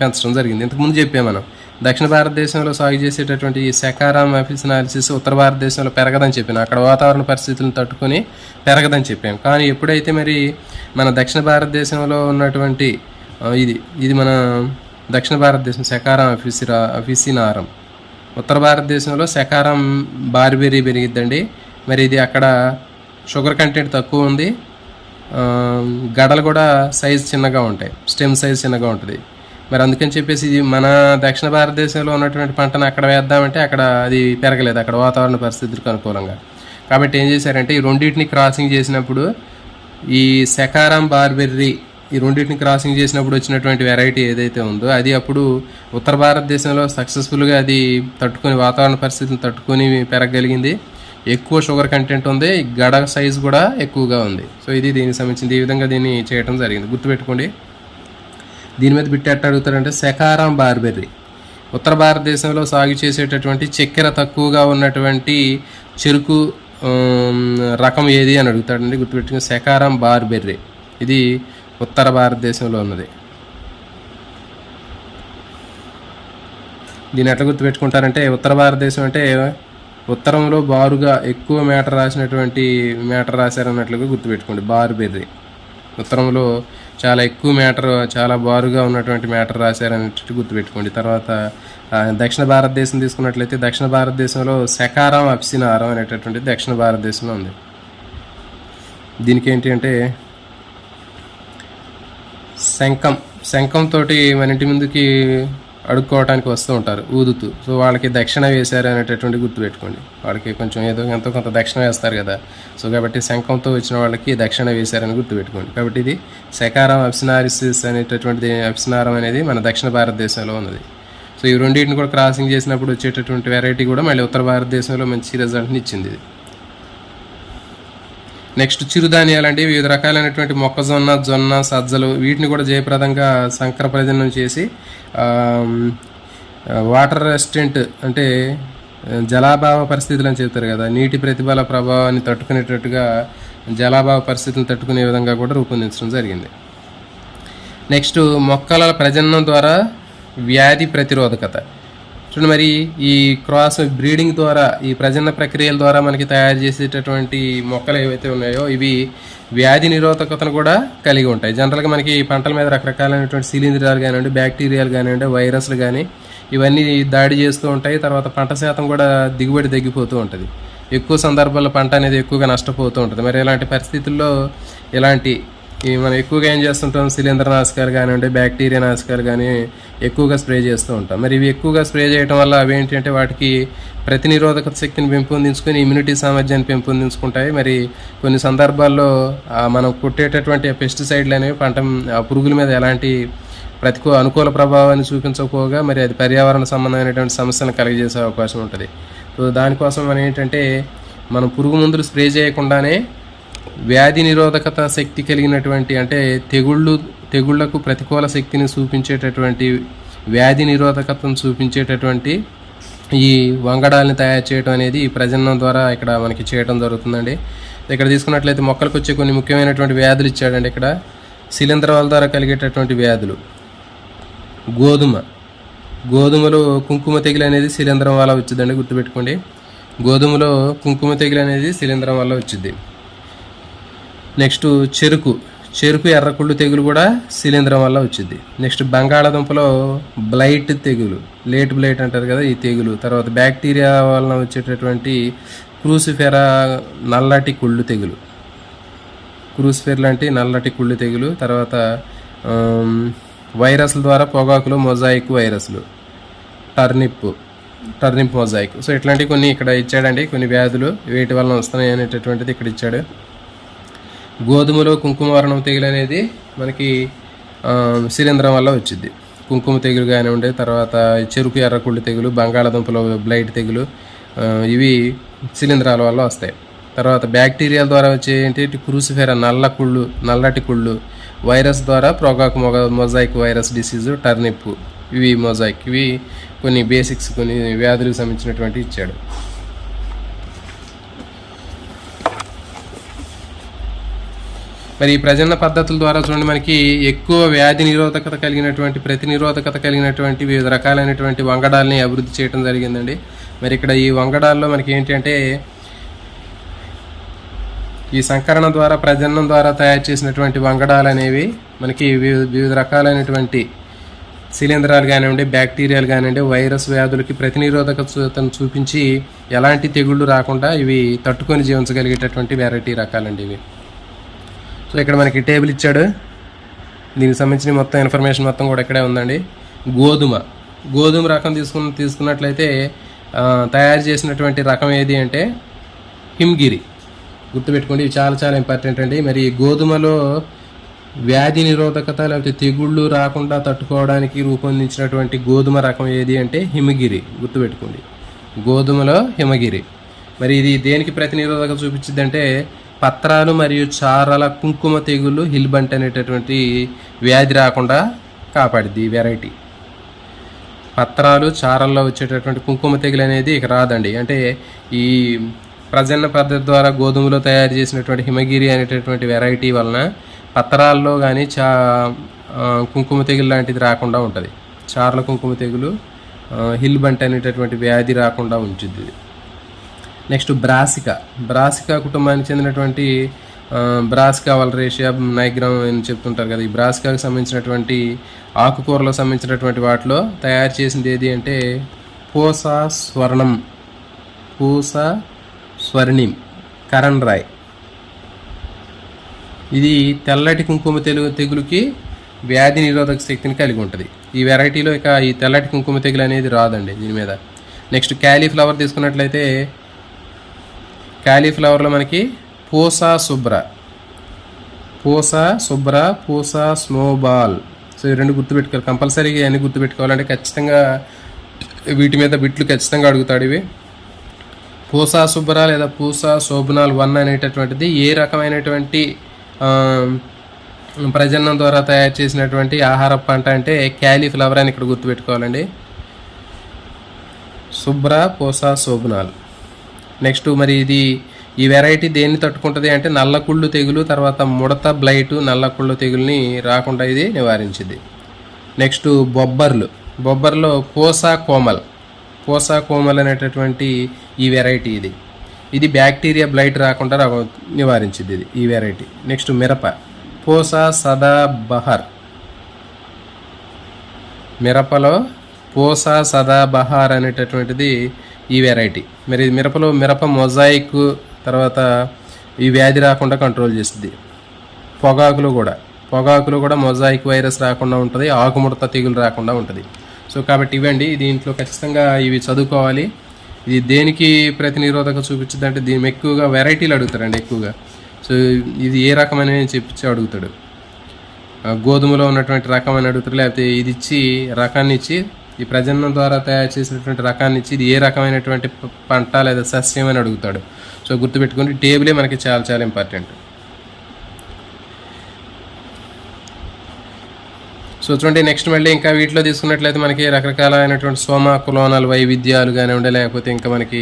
Speaker 1: పెంచడం జరిగింది. ఇంతకుముందు చెప్పాము మనం దక్షిణ భారతదేశంలో సాగు చేసేటటువంటి సకారం అఫిసినాలిసిస్ ఉత్తర భారతదేశంలో పెరగదని చెప్పాను, అక్కడ వాతావరణ పరిస్థితులను తట్టుకొని పెరగదని చెప్పాము. కానీ ఎప్పుడైతే మరి మన దక్షిణ భారతదేశంలో ఉన్నటువంటి ఇది మన దక్షిణ భారతదేశం సకారం అఫిసినారం, ఉత్తర భారతదేశంలో సకారం బార్బెర్రీ పెరిగిద్దండి. మరి ఇది అక్కడ షుగర్ కంటెంట్ తక్కువ ఉంది, గడలు కూడా సైజ్ చిన్నగా ఉంటాయి, స్టెమ్ సైజ్ చిన్నగా ఉంటుంది. మరి అందుకని చెప్పేసి ఇది మన దక్షిణ భారతదేశంలో ఉన్నటువంటి పంటను అక్కడ వేద్దామంటే అక్కడ అది పెరగలేదు, అక్కడ వాతావరణ పరిస్థితులకు అనుకూలంగా. కాబట్టి ఏం చేశారంటే ఈ రెండింటిని క్రాసింగ్ చేసినప్పుడు ఈ సకారం బార్బెర్రీ ఈ రెండింటిని క్రాసింగ్ చేసినప్పుడు వచ్చినటువంటి వెరైటీ ఏదైతే ఉందో అది అప్పుడు ఉత్తర భారతదేశంలో సక్సెస్ఫుల్గా అది తట్టుకొని వాతావరణ పరిస్థితిని తట్టుకొని పెరగగలిగింది. ఎక్కువ షుగర్ కంటెంట్ ఉంది, గడ సైజు కూడా ఎక్కువగా ఉంది. సో ఇది దీనికి సంబంధించింది, ఈ విధంగా దీన్ని చేయడం జరిగింది. గుర్తుపెట్టుకోండి. దీని మీద బిట్ ఎట్లా అడుగుతారంటే సకారం బార్బెర్రీ ఉత్తర భారతదేశంలో సాగు చేసేటటువంటి చక్కెర తక్కువగా ఉన్నటువంటి చెరుకు రకం ఏది అని అడుగుతాడండి. గుర్తుపెట్టుకుని శకారం బార్బెర్రీ, ఇది ఉత్తర భారతదేశంలో ఉన్నది. దీన్ని ఎట్లా గుర్తుపెట్టుకుంటారంటే, ఉత్తర భారతదేశం అంటే ఉత్తరంలో బారుగా ఎక్కువ మ్యాటర్ రాశారన్నట్లుగా గుర్తుపెట్టుకోండి. బార్బెర్రీ ఉత్తరంలో చాలా ఎక్కువ మ్యాటర్, చాలా బారుగా ఉన్నటువంటి మ్యాటర్ రాశారనేటట్టు గుర్తుపెట్టుకోండి. తర్వాత దక్షిణ భారతదేశం తీసుకున్నట్లయితే దక్షిణ భారతదేశంలో శకారం అప్సినారం అనేటటువంటిది దక్షిణ భారతదేశంలో ఉంది. దీనికి ఏంటి అంటే శంఖంతో మన ఇంటి ముందుకి అడుక్కోవడానికి వస్తూ ఉంటారు ఊదుతూ. సో వాళ్ళకి దక్షిణ వేశారు అనేటటువంటి గుర్తుపెట్టుకోండి. వాళ్ళకి కొంచెం ఎంతో కొంత దక్షిణ వేస్తారు కదా. సో కాబట్టి శంఖంతో వచ్చిన వాళ్ళకి దక్షిణ వేశారని గుర్తుపెట్టుకోండి. కాబట్టి ఇది శకారం అప్సినారిసిస్ అనేటటువంటిది, అప్సినారం అనేది మన దక్షిణ భారతదేశంలో ఉన్నది. సో ఈ రెండింటిని కూడా క్రాసింగ్ చేసినప్పుడు వచ్చేటటువంటి వెరైటీ కూడా మళ్ళీ ఉత్తర భారతదేశంలో మంచి రిజల్ట్ని ఇచ్చింది. నెక్స్ట్ చిరుధాన్యాలు అంటే వివిధ రకాలైనటువంటి మొక్కజొన్న, జొన్న, సజ్జలు, వీటిని కూడా జయప్రదంగా సంకర ప్రజననం చేసి వాటర్ రెసిస్టెంట్ అంటే జలాభావ పరిస్థితులు అని చెప్తారు కదా, నీటి ప్రతిబల ప్రభావాన్ని తట్టుకునేటట్టుగా జలాభావ పరిస్థితులను తట్టుకునే విధంగా కూడా రూపొందించడం జరిగింది. నెక్స్ట్ మొక్కల ప్రజననం ద్వారా వ్యాధి ప్రతిరోధకత. చూడండి, మరి ఈ క్రాస్ బ్రీడింగ్ ద్వారా, ఈ ప్రజనన ప్రక్రియల ద్వారా మనకి తయారు చేసేటటువంటి మొక్కలు ఏవైతే ఉన్నాయో ఇవి వ్యాధి నిరోధకతను కూడా కలిగి ఉంటాయి. జనరల్గా మనకి పంటల మీద రకరకాలైనటువంటి శిలీంధ్రాలు కానివ్వండి, బ్యాక్టీరియాలు కానివ్వండి, వైరస్లు కానీ ఇవన్నీ దాడి చేస్తూ ఉంటాయి. తర్వాత పంట శాతం కూడా దిగుబడి తగ్గిపోతూ ఉంటుంది. ఎక్కువ సందర్భాల్లో పంట అనేది ఎక్కువగా నష్టపోతూ ఉంటుంది. మరి ఇలాంటి పరిస్థితుల్లో మనం ఎక్కువగా ఏం చేస్తుంటాం, శిలీంద్ర నాశకాలు కానివ్వండి, బ్యాక్టీరియా నాశకాలు కానీ ఎక్కువగా స్ప్రే చేస్తూ ఉంటాం. మరి ఇవి ఎక్కువగా స్ప్రే చేయడం వల్ల అవి ఏంటంటే వాటికి ప్రతినిరోధక శక్తిని పెంపొందించుకొని ఇమ్యూనిటీ సామర్థ్యాన్ని పెంపొందించుకుంటాయి. మరి కొన్ని సందర్భాల్లో మనం కొట్టేటటువంటి పెస్టిసైడ్లు అనేవి పురుగుల మీద ఎలాంటి అనుకూల ప్రభావాన్ని చూపించకపోగా మరి అది పర్యావరణ సంబంధమైనటువంటి సమస్యలను కలిగజేసే అవకాశం ఉంటుంది. సో దానికోసం మనం పురుగు మందులు స్ప్రే చేయకుండానే వ్యాధి నిరోధకత శక్తి కలిగినటువంటి అంటే తెగుళ్లకు ప్రతికూల శక్తిని చూపించేటటువంటి, వ్యాధి నిరోధకతను చూపించేటటువంటి ఈ వంగడాలని తయారు చేయడం అనేది ఈ ప్రజననం ద్వారా ఇక్కడ మనకి చేయడం జరుగుతుందండి. ఇక్కడ తీసుకున్నట్లయితే మొక్కలకు వచ్చే కొన్ని ముఖ్యమైనటువంటి వ్యాధులు ఇచ్చాడండి. ఇక్కడ శిలీంధ్రాల ద్వారా కలిగేటటువంటి వ్యాధులు, గోధుమలో కుంకుమ తెగులు అనేది శిలీంధ్రం వల్ల వచ్చిందండి, గుర్తుపెట్టుకోండి. గోధుమలో కుంకుమ తెగులు అనేది శిలీంధ్రం వల్ల వచ్చింది. నెక్స్ట్ చెరుకు ఎర్రకుళ్ళు తెగులు కూడా శిలీంధ్రం వల్ల వచ్చింది. నెక్స్ట్ బంగాళాదుంపలో బ్లైట్ తెగులు, లేట్ బ్లైట్ అంటారు కదా ఈ తెగులు. తర్వాత బ్యాక్టీరియా వలన వచ్చేటటువంటి క్రూసిఫెరా నల్లటి కుళ్ళు తెగులు, క్రూసిఫెర్ లాంటి నల్లటి కుళ్ళు తెగులు. తర్వాత వైరస్ల ద్వారా పొగాకులో మొజాయిక్ వైరస్లు, టర్నిప్ మొజాయిక్. సో ఇట్లాంటివి కొన్ని ఇక్కడ ఇచ్చాడండి, కొన్ని వ్యాధులు వీటి వలన వస్తున్నాయి అనేటటువంటిది ఇక్కడ ఇచ్చాడు. గోధుమలో కుంకుమ వర్ణం తెగులు అనేది మనకి శిలీంధ్రం వల్ల వచ్చింది. కుంకుమ తెగులు కానివ్వండి, తర్వాత చెరుకు ఎర్రకుళ్ళు తెగులు, బంగాళాదుంపలో బ్లైట్ తెగులు, ఇవి శిలీంధ్రాల వల్ల వస్తాయి. తర్వాత బ్యాక్టీరియాల ద్వారా వచ్చే ఏంటి క్రూసిఫెరా నల్లటి కుళ్ళు, వైరస్ ద్వారా పొగాకు మొజాయిక్ వైరస్ డిసీజు, టర్నిప్, ఇవి మొజాయిక్. ఇవి కొన్ని బేసిక్స్, కొన్ని వ్యాధులకు సంబంధించినటువంటి ఇచ్చాడు. మరి ఈ ప్రజనన పద్ధతుల ద్వారా చూడండి మనకి ఎక్కువ వ్యాధి నిరోధకత కలిగినటువంటి, ప్రతినిరోధకత కలిగినటువంటి వివిధ రకాలైనటువంటి వంగడాలని అభివృద్ధి చేయడం జరిగిందండి. మరి ఇక్కడ ఈ వంగడాల్లో మనకి ఏంటి అంటే ఈ సంకరణ ద్వారా, ప్రజననం ద్వారా తయారు చేసినటువంటి వంగడాలు అనేవి మనకి వివిధ రకాలైనటువంటి శిలీంధ్రాలు కానివ్వండి, బ్యాక్టీరియాలు కానివ్వండి, వైరస్ వ్యాధులకి ప్రతినిరోధకతను చూపించి ఎలాంటి తెగుళ్ళు రాకుండా ఇవి తట్టుకొని జీవించగలిగేటటువంటి వెరైటీ రకాలండి ఇవి. సో ఇక్కడ మనకి టేబుల్ ఇచ్చాడు, దీనికి సంబంధించిన మొత్తం ఇన్ఫర్మేషన్ మొత్తం కూడా ఇక్కడే ఉందండి. గోధుమ రకం తీసుకున్నట్లయితే తయారు చేసినటువంటి రకం ఏది అంటే హిమ్గిరి, గుర్తుపెట్టుకోండి. ఇవి చాలా చాలా ఇంపార్టెంట్ అండి. మరి గోధుమలో వ్యాధి నిరోధకత లేకపోతే తెగుళ్ళు రాకుండా తట్టుకోవడానికి రూపొందించినటువంటి గోధుమ రకం ఏది అంటే హిమగిరి, గుర్తుపెట్టుకోండి. గోధుమలో హిమగిరి. మరి ఇది దేనికి ప్రతినిరోధకత చూపించింది అంటే పత్రాలు మరియు చారల కుంకుమ తెగుళ్ళు, హిల్బంట్ అనేటటువంటి వ్యాధి రాకుండా కాపాడిద్ది ఈ వెరైటీ. పత్రాలు చారల్లో వచ్చేటటువంటి కుంకుమ తెగులు అనేది ఇక రాదండి. అంటే ఈ ప్రజన్న పద్ధతి ద్వారా గోధుమలో తయారు చేసినటువంటి హిమగిరి అనేటటువంటి వెరైటీ వలన పత్రాల్లో కానీ కుంకుమ తెగులు లాంటిది రాకుండా ఉంటుంది. చార్ల కుంకుమ తెగులు, హిల్ బంట్ అనేటటువంటి వ్యాధి రాకుండా ఉంచుద్ది. నెక్స్ట్ బ్రాసికా కుటుంబానికి చెందినటువంటి బ్రాసికా వలరేషియా నైగ్రామ్ అని చెప్తుంటారు కదా. ఈ బ్రాసికాకు సంబంధించినటువంటి ఆకుకూరలకు సంబంధించినటువంటి వాటిలో తయారు చేసింది ఏది అంటే పూసా స్వర్ణిం కరణ్ రాయ్. ఇది తెల్లటి కుంకుమ తెగులుకి వ్యాధి నిరోధక శక్తిని కలిగి ఉంటుంది. ఈ వెరైటీలో ఇక ఈ తెల్లటి కుంకుమ తెగులు అనేది రాదండి దీని మీద. నెక్స్ట్ క్యాలీఫ్లవర్ తీసుకున్నట్లయితే క్యాలీఫ్లవర్లో మనకి పూసా స్నోబాల్. సో ఈ రెండు గుర్తుపెట్టుకోవాలి కంపల్సరీగా. అన్ని గుర్తుపెట్టుకోవాలంటే ఖచ్చితంగా వీటి మీద బిట్లు ఖచ్చితంగా అడుగుతాడు. ఇవి పూసా శుభ్ర లేదా పూసా శోభనాల్ 1 అనేటటువంటిది ఏ రకమైనటువంటి ప్రజననం ద్వారా తయారు చేసినటువంటి ఆహార పంట అంటే క్యాలీఫ్లవర్ అని ఇక్కడ గుర్తుపెట్టుకోవాలండి. పూసా శోభనాల్. నెక్స్ట్ మరి ఈ వెరైటీ దేన్ని తట్టుకుంటుంది అంటే నల్లకుళ్ళు తెగులు, తర్వాత ముడత బ్లైటు నల్లకుళ్ళు తెగుల్ని రాకుండా ఇది నివారించింది. నెక్స్ట్ బొబ్బర్లో పూసా కోమల్ అనేటటువంటి ఈ వెరైటీ ఇది బ్యాక్టీరియా బ్లైట్ రాకుండా నివారించింది ఈ వెరైటీ. నెక్స్ట్ మిరప పూసా సదాబహార్. మిరపలో పూసా సదాబహార్ అనేటటువంటిది ఈ వెరైటీ. మరి మిరపలో మిరప మొజాయిక్ తర్వాత ఈ వ్యాధి రాకుండా కంట్రోల్ చేస్తుంది. పొగాకులో కూడా మొజాయిక్ వైరస్ రాకుండా ఉంటుంది, ఆకుముడత తెగులు రాకుండా ఉంటుంది. సో కాబట్టి ఇవ్వండి, దీంట్లో ఖచ్చితంగా ఇవి చదువుకోవాలి. ఇది దేనికి ప్రతినిరోధక చూపించింది అంటే దీని ఎక్కువగా వెరైటీలు అడుగుతారండి ఎక్కువగా. సో ఇది ఏ రకమైన చెప్పించి అడుగుతాడు. గోధుమలో ఉన్నటువంటి రకమైన అడుగుతాడు, లేకపోతే ఇది ఇచ్చి రకాన్ని ఇచ్చి ఈ ప్రజననం ద్వారా తయారు చేసినటువంటి రకాన్ని ఇచ్చి ఇది ఏ రకమైనటువంటి పంట లేదా సస్యం అని అడుగుతాడు. సో గుర్తుపెట్టుకుని టేబులే మనకి చాలా చాలా ఇంపార్టెంట్. సో చూడండి నెక్స్ట్ మళ్ళీ ఇంకా వీటిలో తీసుకున్నట్లయితే మనకి రకరకాలైనటువంటి క్లోనల్ వైవిధ్యాలు కానివ్వండి, లేకపోతే ఇంకా మనకి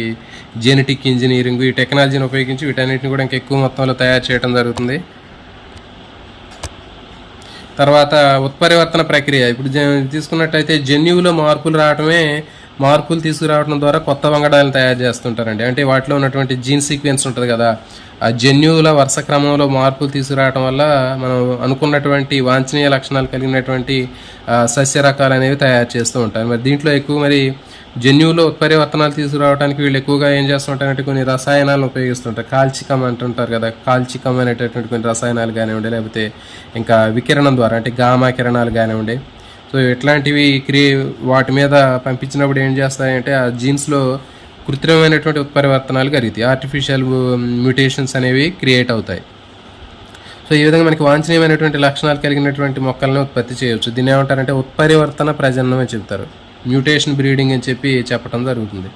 Speaker 1: జెనెటిక్ ఇంజనీరింగ్, ఈ టెక్నాలజీని ఉపయోగించి వీటన్నిటిని కూడా ఇంకా ఎక్కువ మొత్తంలో తయారు చేయడం జరుగుతుంది. తర్వాత ఉత్పరివర్తన ప్రక్రియ ఇప్పుడు తీసుకున్నట్టయితే జన్యువులో మార్పులు తీసుకురావడం ద్వారా కొత్త వంగడాలను తయారు చేస్తుంటారండి. అంటే వాటిలో ఉన్నటువంటి జీన్ సీక్వెన్స్ ఉంటుంది కదా, ఆ జన్యువుల వరుస క్రమంలో మార్పులు తీసుకురావడం వల్ల మనం అనుకున్నటువంటి వాంఛనీయ లక్షణాలు కలిగినటువంటి సస్య రకాలు అనేవి తయారు చేస్తూ ఉంటారు. మరి దీంట్లో ఎక్కువ మరి జన్యువులో ఉత్పరివర్తనాలు తీసుకురావడానికి వీళ్ళు ఎక్కువగా ఏం చేస్తుంటారంటే కొన్ని రసాయనాలను ఉపయోగిస్తుంటారు. కాల్చికం అంటుంటారు కదా, కాల్చికం అనేటటువంటి కొన్ని రసాయనాలు కానివ్వండి, లేకపోతే ఇంకా వికిరణం ద్వారా అంటే గామా కిరణాలు కానివ్వండి. సో ఇట్లాంటివి వాటి మీద పంపించినప్పుడు ఏం చేస్తాయంటే ఆ జీన్స్లో కృత్రిమమైనటువంటి ఉత్పరివర్తనాలు జరుగుతాయి, ఆర్టిఫిషియల్ మ్యూటేషన్స్ అనేవి క్రియేట్ అవుతాయి. సో ఈ విధంగా మనకి వాంఛనీయమైనటువంటి లక్షణాలు కలిగినటువంటి మొక్కలను ఉత్పత్తి చేయవచ్చు. దీన్ని ఏమంటారంటే ఉత్పరివర్తన ప్రజననం అని చెప్తారు, మ్యూటేషన్ బ్రీడింగ్ అని చెప్పడం జరుగుతుంది.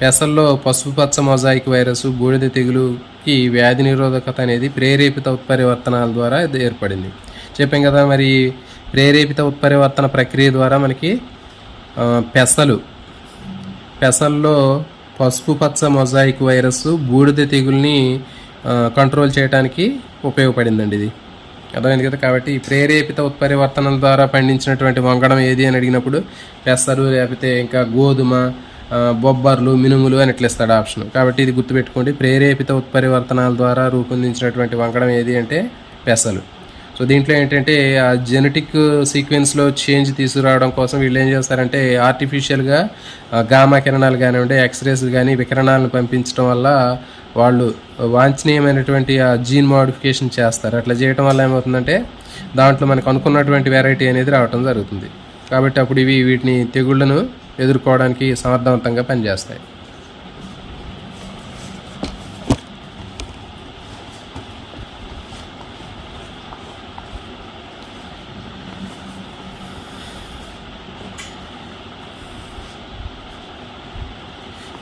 Speaker 1: పెసల్లో పసుపు పచ్చ మొజాయిక్ వైరస్, బూడిద తెగులుకి వ్యాధి నిరోధకత అనేది ప్రేరేపిత ఉత్పరివర్తనాల ద్వారా ఏర్పడింది. చెప్పాం కదా, మరి ప్రేరేపిత ఉత్పరివర్తన ప్రక్రియ ద్వారా మనకి పెసల్లో పసుపు పచ్చ మొజాయిక్ వైరస్, బూడిద తెగుల్ని కంట్రోల్ చేయడానికి ఉపయోగపడిందండి ఇది. అర్థమైంది కదా. కాబట్టి ప్రేరేపిత ఉత్పరివర్తనల ద్వారా పండించినటువంటి వంగడం ఏది అని అడిగినప్పుడు పెసరు, లేకపోతే ఇంకా గోధుమ, బొబ్బర్లు, మినుములు అని ఇట్లా ఇస్తాడు ఆప్షన్. కాబట్టి ఇది గుర్తుపెట్టుకోండి, ప్రేరేపిత ఉత్పరివర్తనాల ద్వారా రూపొందించినటువంటి వంగడం ఏది అంటే పెసలు. సో దీంట్లో ఏంటంటే ఆ జెనెటిక్ సీక్వెన్స్లో చేంజ్ తీసుకురావడం కోసం వీళ్ళు ఏం చేస్తారంటే ఆర్టిఫిషియల్గా గామా కిరణాలు కానివ్వండి, ఎక్స్రేస్ కానీ వికిరణాలను పంపించడం వల్ల వాళ్ళు వాంఛనీయమైనటువంటి ఆ జీన్ మోడిఫికేషన్ చేస్తారు. అట్లా చేయడం వల్ల ఏమవుతుందంటే దాంట్లో మనకు అనుకున్నటువంటి వెరైటీ అనేది రావడం జరుగుతుంది. కాబట్టి అప్పుడు వీటిని తెగుళ్లను ఎదుర్కోవడానికి సమర్థవంతంగా పనిచేస్తాయి.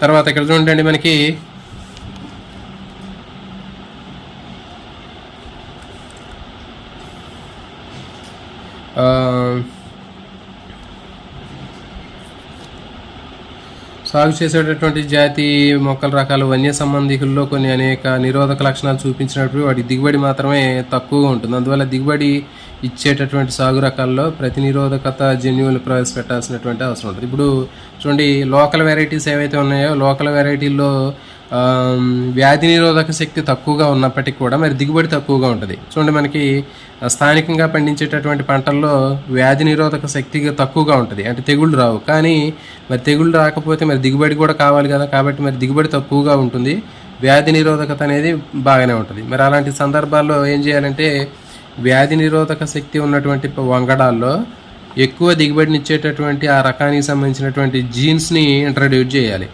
Speaker 1: తర్వాత ఇక్కడ చూడండి మనకి సాగు చేసేటటువంటి జాతి మొక్కల రకాలు వన్య సంబంధికుల్లో కొన్ని అనేక నిరోధక లక్షణాలు చూపించినప్పుడు వాటి దిగుబడి మాత్రమే తక్కువగా ఉంటుంది. అందువల్ల దిగుబడి ఇచ్చేటటువంటి సాగు రకాల్లో ప్రతినిరోధకత జన్యువులు ప్రవేశపెట్టాల్సినటువంటి అవసరం ఉంటుంది. ఇప్పుడు చూడండి, లోకల్ వెరైటీస్ ఏవైతే ఉన్నాయో లోకల్ వెరైటీల్లో వ్యాధి నిరోధక శక్తి తక్కువగా ఉన్నప్పటికీ కూడా మరి దిగుబడి తక్కువగా ఉంటుంది. చూడండి, మనకి స్థానికంగా పండించేటటువంటి పంటల్లో వ్యాధి నిరోధక శక్తి తక్కువగా ఉంటుంది, అంటే తెగుళ్ళు రావు. కానీ మరి తెగుళ్ళు రాకపోతే మరి దిగుబడి కూడా కావాలి కదా, కాబట్టి మరి దిగుబడి తక్కువగా ఉంటుంది, వ్యాధి నిరోధకత అనేది బాగానే ఉంటుంది. మరి అలాంటి సందర్భాల్లో ఏం చేయాలంటే వ్యాధి నిరోధక శక్తి ఉన్నటువంటి వంగడాల్లో ఎక్కువ దిగుబడినిచ్చేటటువంటి ఆ రకానికి సంబంధించినటువంటి జీన్స్ని ఇంట్రడ్యూస్ చేయాలి.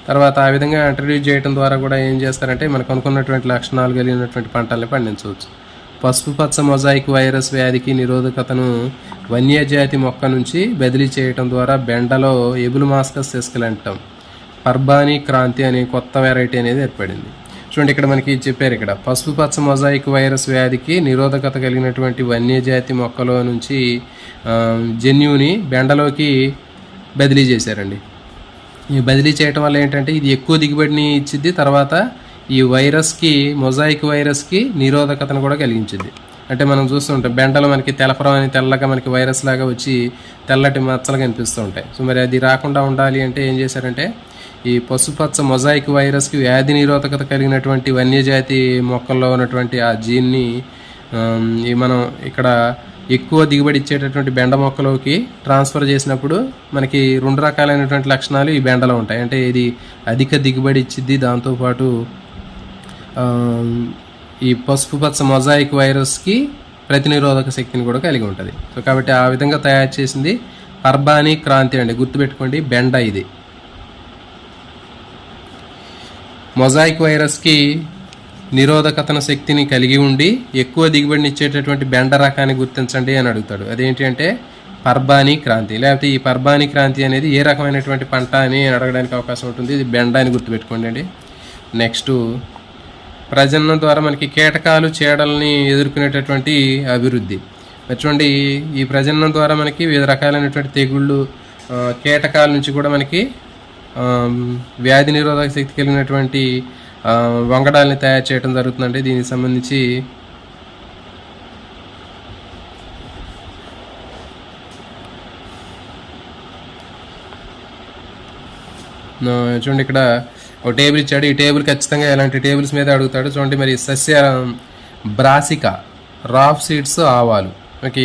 Speaker 1: తర్వాత ఆ విధంగా ఇంట్రడ్యూస్ చేయడం ద్వారా కూడా ఏం చేస్తారంటే మనకు అనుకున్నటువంటి లక్షణాలు కలిగినటువంటి పంటల్ని పండించవచ్చు. పసుపు పచ్చ మొజాయిక్ వైరస్ వ్యాధికి నిరోధకతను వన్యజాతి మొక్క నుంచి బదిలీ చేయటం ద్వారా బెండలో ఎబుల్మాస్కస్ ఎస్కలెంటం పర్బానీ క్రాంతి అనే కొత్త వెరైటీ అనేది ఏర్పడింది. చూడండి, ఇక్కడ మనకి చెప్పారు, ఇక్కడ పసుపు పచ్చ మొజాయిక్ వైరస్ వ్యాధికి నిరోధకత కలిగినటువంటి వన్యజాతి మొక్కలో నుంచి జన్యుని బెండలోకి బదిలీ చేశారండి. ఈ బదిలీ చేయటం వల్ల ఏంటంటే ఇది ఎక్కువ దిగుబడిని ఇచ్చిద్ది, తర్వాత ఈ వైరస్కి మొజాయిక్ వైరస్కి నిరోధకతను కూడా కలిగించింది. అంటే మనం చూస్తుంటాం బెండలో మనకి తెలపరం అని తెల్లగా మనకి వైరస్ లాగా వచ్చి తెల్లటి మచ్చలు కనిపిస్తూ ఉంటాయి. సో మరి అది రాకుండా ఉండాలి అంటే ఏం చేశారంటే ఈ పసుపచ్చ మొజాయిక్ వైరస్కి వ్యాధి నిరోధకత కలిగినటువంటి వన్యజాతి మొక్కల్లో ఉన్నటువంటి ఆ జీన్ని మనం ఇక్కడ ఎక్కువ దిగుబడి ఇచ్చేటటువంటి బెండ మొక్కలోకి ట్రాన్స్ఫర్ చేసినప్పుడు మనకి 2 రకాలైనటువంటి లక్షణాలు ఈ బెండలో ఉంటాయి. అంటే ఇది అధిక దిగుబడి ఇచ్చిద్ది, దాంతోపాటు ఈ పసుపు పచ్చ మొజాయిక్ వైరస్కి ప్రతినిరోధక శక్తిని కూడా కలిగి ఉంటుంది. సో కాబట్టి ఆ విధంగా తయారు చేసింది పర్బానీ క్రాంతి అండి, గుర్తుపెట్టుకోండి, బెండ ఇది. మొజాయిక్ వైరస్కి నిరోధకతన శక్తిని కలిగి ఉండి ఎక్కువ దిగుబడిని ఇచ్చేటటువంటి బెండ రకాన్ని గుర్తించండి అని అడుగుతాడు. అదేంటి అంటే పర్బానీ క్రాంతి, లేకపోతే ఈ పర్బానీ క్రాంతి అనేది ఏ రకమైనటువంటి పంట అని అడగడానికి అవకాశం ఉంటుంది. ఇది బెండ అని గుర్తుపెట్టుకోండి అండి. నెక్స్ట్, ప్రజననం ద్వారా మనకి కీటకాలు చీడల్ని ఎదుర్కొనేటటువంటి అభివృద్ధి. చూడండి, ఈ ప్రజననం ద్వారా మనకి వివిధ రకాలైనటువంటి తెగుళ్ళు కీటకాల నుంచి కూడా మనకి వ్యాధి నిరోధక శక్తి కలిగినటువంటి వంగడాలని తయారు చేయడం జరుగుతుందండి. దీనికి సంబంధించి చూడండి, ఇక్కడ ఒక టేబుల్ ఇచ్చాడు. ఈ టేబుల్ ఖచ్చితంగా ఇలాంటి టేబుల్స్ మీద అడుగుతాడు. చూడండి, మరి సస్య బ్రాసికా, రాఫ్ సీడ్స్, ఆవాలు. మనకి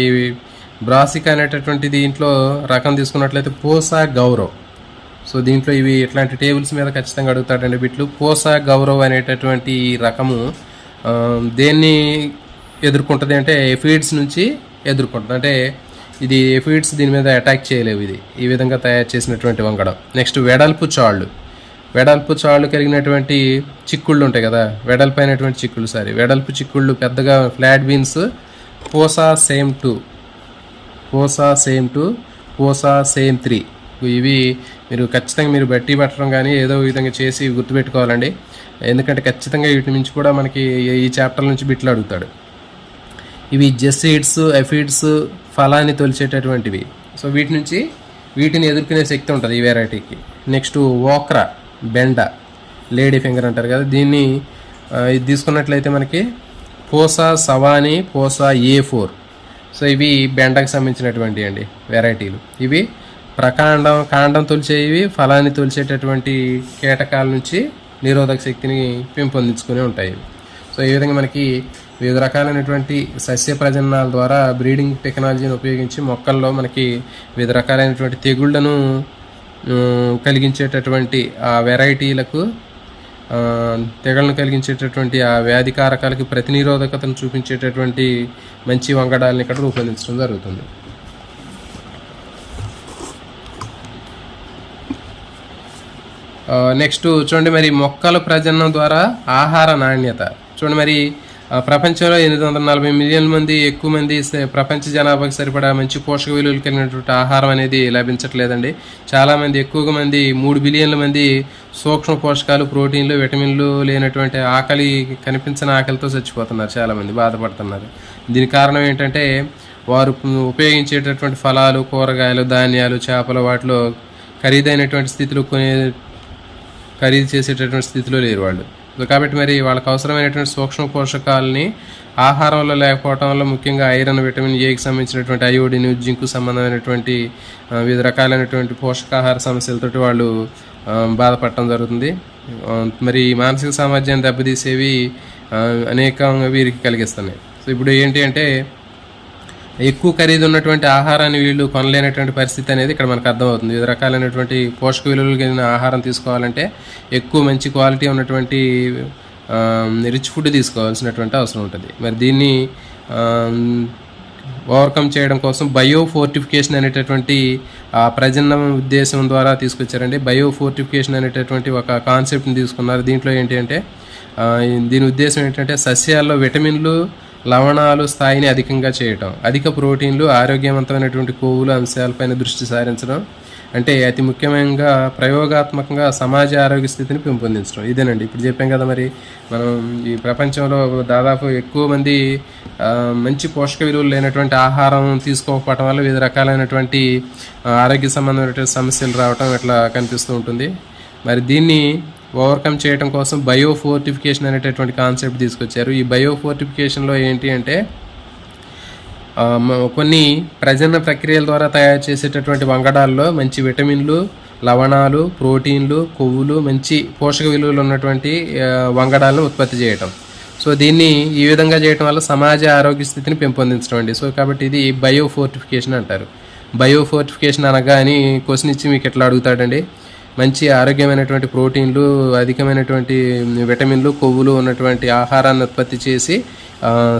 Speaker 1: బ్రాసికా అనేటటువంటి దీంట్లో రకం తీసుకున్నట్లయితే పోసా గౌరవ్. సో దీంట్లో ఇవి ఇట్లాంటి టేబుల్స్ మీద ఖచ్చితంగా అడుగుతాడండి బిట్లు. పోసా గౌరవ్ అనేటటువంటి రకము దేన్ని ఎదుర్కొంటుంది అంటే ఎఫిడ్స్ నుంచి ఎదుర్కొంటుంది. అంటే ఇది ఎఫిడ్స్ దీని మీద అటాక్ చేయలేవు, ఇది ఈ విధంగా తయారు చేసినటువంటి వంగడం. నెక్స్ట్, వెడల్పు చాళ్ళు కలిగినటువంటి చిక్కుళ్ళు ఉంటాయి కదా, వెడల్పైనటువంటి చిక్కుళ్ళు, వెడల్పు చిక్కుళ్ళు పెద్దగా ఫ్లాట్ బీన్స్, పోసా సేమ్ 2, పోసా సేమ్ 3. ఇవి మీరు ఖచ్చితంగా మీరు బట్టి పట్టడం కానీ ఏదో విధంగా చేసి గుర్తుపెట్టుకోవాలండి. ఎందుకంటే ఖచ్చితంగా వీటి నుంచి కూడా మనకి ఈ చాప్టర్ నుంచి బిట్లు అడుగుతాడు. ఇవి జెసీడ్స్, ఎఫిడ్స్, ఫలాన్ని తొలిచేటటువంటివి. సో వీటిని ఎదుర్కొనే శక్తి ఉంటుంది ఈ వెరైటీకి. నెక్స్ట్, ఓక్రా, బెండ, లేడీ ఫింగర్ అంటారు కదా, దీన్ని ఇది తీసుకున్నట్లయితే మనకి పోసా సవాని, పోసా A4. సో ఇవి బెండకు సంబంధించినటువంటి అండి వెరైటీలు. ఇవి కాండం తొలిచేవి, ఫలాన్ని తొలిచేటటువంటి కీటకాల నుంచి నిరోధక శక్తిని పెంపొందించుకుని ఉంటాయి. సో ఈ విధంగా మనకి వివిధ రకాలైనటువంటి సస్య ప్రజననాల ద్వారా బ్రీడింగ్ టెక్నాలజీని ఉపయోగించి మొక్కల్లో మనకి వివిధ రకాలైనటువంటి తెగుళ్లను కలిగించేటటువంటి ఆ వెరైటీలకు తెగలను కలిగించేటటువంటి ఆ వ్యాధికారకాలకి ప్రతినిరోధకతను చూపించేటటువంటి మంచి వంగడాలను ఇక్కడ రూపొందించడం జరుగుతుంది. నెక్స్ట్ చూడండి, మరి మొక్కల ప్రజననం ద్వారా ఆహార నాణ్యత. చూడండి, మరి ప్రపంచంలో 840 మిలియన్ల మంది ఎక్కువ మంది ప్రపంచ జనాభాకి సరిపడా మంచి పోషక విలువలు కలిగినటువంటి ఆహారం అనేది లభించట్లేదండి. చాలామంది ఎక్కువగా మంది 3 బిలియన్ల మంది సూక్ష్మ పోషకాలు, ప్రోటీన్లు, విటమిన్లు లేనటువంటి కనిపించిన ఆకలితో చచ్చిపోతున్నారు, చాలామంది బాధపడుతున్నారు. దీనికి కారణం ఏంటంటే వారు ఉపయోగించేటటువంటి ఫలాలు, కూరగాయలు, ధాన్యాలు, చేపలు వాటిలో ఖరీదైనటువంటి స్థితిలో ఖరీదు చేసేటటువంటి స్థితిలో లేరు వాళ్ళు. సో కాబట్టి మరి వాళ్ళకి అవసరమైనటువంటి సూక్ష్మ పోషకాలని ఆహారంలో లేకపోవటం వల్ల ముఖ్యంగా ఐరన్, విటమిన్ ఏకి సంబంధించినటువంటి అయోడిన్, జింకు సంబంధమైనటువంటి వివిధ రకాలైనటువంటి పోషకాహార సమస్యలతోటి వాళ్ళు బాధపడటం జరుగుతుంది. మరి మానసిక సామర్థ్యాన్ని దెబ్బతీసేవి అనేకంగా వీరికి కలిగిస్తున్నాయి. సో ఇప్పుడు ఏంటి అంటే ఎక్కువ ఖరీదు ఉన్నటువంటి ఆహారాన్ని వీళ్ళు కొనలేనటువంటి పరిస్థితి అనేది ఇక్కడ మనకు అర్థమవుతుంది. వివిధ రకాలైనటువంటి పోషక విలువలు కలిగిన ఆహారం తీసుకోవాలంటే ఎక్కువ మంచి క్వాలిటీ ఉన్నటువంటి రిచ్ ఫుడ్ తీసుకోవాల్సినటువంటి అవసరం ఉంటుంది. మరి దీన్ని ఓవర్కమ్ చేయడం కోసం బయో ఫోర్టిఫికేషన్ అనేటటువంటి ప్రజన్నం ఉద్దేశం ద్వారా తీసుకొచ్చారండి. బయో ఫోర్టిఫికేషన్ అనేటటువంటి ఒక కాన్సెప్ట్ని తీసుకున్నారు. దీంట్లో ఏంటి అంటే దీని ఉద్దేశం ఏంటంటే సస్యాల్లో విటమిన్లు, లవణాలు స్థాయిని అధికంగా చేయటం, అధిక ప్రోటీన్లు, ఆరోగ్యవంతమైనటువంటి కొవ్వులు అంశాలపైన దృష్టి సారించడం, అంటే అతి ముఖ్యంగా ప్రయోగాత్మకంగా సమాజ ఆరోగ్య స్థితిని పెంపొందించడం. ఇదేనండి ఇప్పుడు చెప్పాం కదా. మరి మనం ఈ ప్రపంచంలో దాదాపు ఎక్కువ మంది మంచి పోషక విలువలు లేనటువంటి ఆహారం తీసుకోకపోవటం వల్ల వివిధ రకాలైనటువంటి ఆరోగ్య సంబంధమైనటువంటి సమస్యలు రావటం ఇట్లా కనిపిస్తూ ఉంటుంది. మరి దీన్ని ఓవర్కమ్ చేయడం కోసం బయో ఫోర్టిఫికేషన్ అనేటటువంటి కాన్సెప్ట్ తీసుకొచ్చారు. ఈ బయో ఫోర్టిఫికేషన్లో ఏంటి అంటే కొన్ని ప్రజన్న ప్రక్రియల ద్వారా తయారు చేసేటటువంటి వంగడాల్లో మంచి విటమిన్లు, లవణాలు, ప్రోటీన్లు, కొవ్వులు, మంచి పోషక విలువలు ఉన్నటువంటి వంగడాలను ఉత్పత్తి చేయటం. సో దీన్ని ఈ విధంగా చేయటం వల్ల సమాజ ఆరోగ్య స్థితిని పెంపొందించడం అండి. సో కాబట్టి ఇది బయో ఫోర్టిఫికేషన్ అంటారు. బయో ఫోర్టిఫికేషన్ అనగా అని క్వశ్చన్ ఇచ్చి మీకు ఎట్లా అడుగుతాడండి. మంచి ఆరోగ్యమైనటువంటి ప్రోటీన్లు, అధికమైనటువంటి విటమిన్లు, కొవ్వులు ఉన్నటువంటి ఆహారాన్ని ఉత్పత్తి చేసి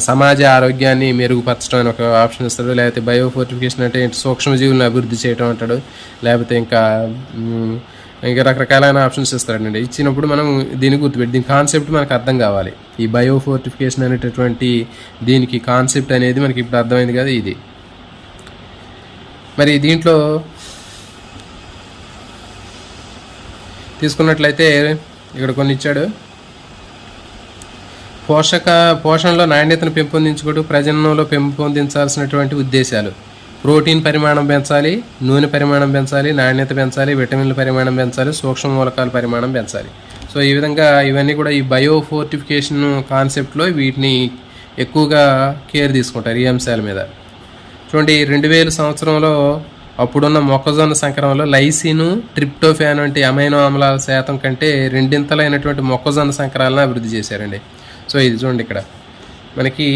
Speaker 1: సమాజ ఆరోగ్యాన్ని మెరుగుపరచడం అని ఒక ఆప్షన్ ఇస్తాడు. లేకపోతే బయో ఫోర్టిఫికేషన్ అంటే సూక్ష్మజీవులను అభివృద్ధి చేయడం అంటాడు. లేకపోతే ఇంకా రకరకాలైన ఆప్షన్స్ ఇస్తాడండి. ఇచ్చినప్పుడు మనం దీన్ని గుర్తుపెట్టి దీని కాన్సెప్ట్ మనకు అర్థం కావాలి. ఈ బయో ఫోర్టిఫికేషన్ అనేటటువంటి దీనికి కాన్సెప్ట్ అనేది మనకి ఇప్పుడు అర్థమైంది కదా. ఇది మరి దీంట్లో తీసుకున్నట్లయితే ఇక్కడ కొన్ని ఇచ్చాడు. పోషణలో నాణ్యతను పెంపొందించుకోవడం, ప్రజనంలో పెంపొందించాల్సినటువంటి ఉద్దేశాలు: ప్రోటీన్ పరిమాణం పెంచాలి, నూనె పరిమాణం పెంచాలి, నాణ్యత పెంచాలి, విటమిన్ల పరిమాణం పెంచాలి, సూక్ష్మ మూలకాల పరిమాణం పెంచాలి. సో ఈ విధంగా ఇవన్నీ కూడా ఈ బయో ఫోర్టిఫికేషన్ కాన్సెప్ట్లో వీటిని ఎక్కువగా కేర్ తీసుకుంటారు ఈ అంశాల మీద. చూడండి 2000 సంవత్సరంలో అప్పుడున్న మొక్కజొన్న సంకరంలో లైసిన్, ట్రిప్టోఫాన్ వంటి అమైనో ఆమ్లాల శాతం కంటే 2 మొక్కజొన్న సంకరాలను అభివృద్ధి చేశారండి. సో ఇది చూడండి ఇక్కడ మనకి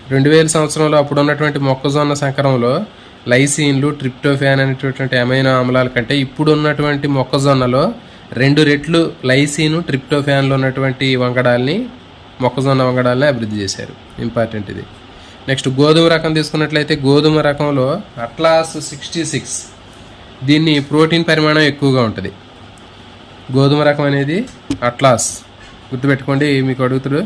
Speaker 1: 2000 సంవత్సరంలో అప్పుడు ఉన్నటువంటి మొక్కజొన్న సంకరంలో లైసిన్లు, ట్రిప్టోఫాన్ అనేటటువంటి అమైనో ఆమ్లాల కంటే ఇప్పుడు ఉన్నటువంటి మొక్కజొన్నలో 2 రెట్లు లైసిన్, ట్రిప్టోఫాన్లో ఉన్నటువంటి మొక్కజొన్న వంగడాలని అభివృద్ధి చేశారు. ఇంపార్టెంట్ ఇది. నెక్స్ట్ గోధుమ రకం తీసుకున్నట్లయితే గోధుమ రకంలో అట్లాస్ 66 దీన్ని ప్రోటీన్ పరిమాణం ఎక్కువగా ఉంటుంది. గోధుమ రకం అనేది అట్లాస్ గుర్తుపెట్టుకోండి, మీకు అడుగుతాడు.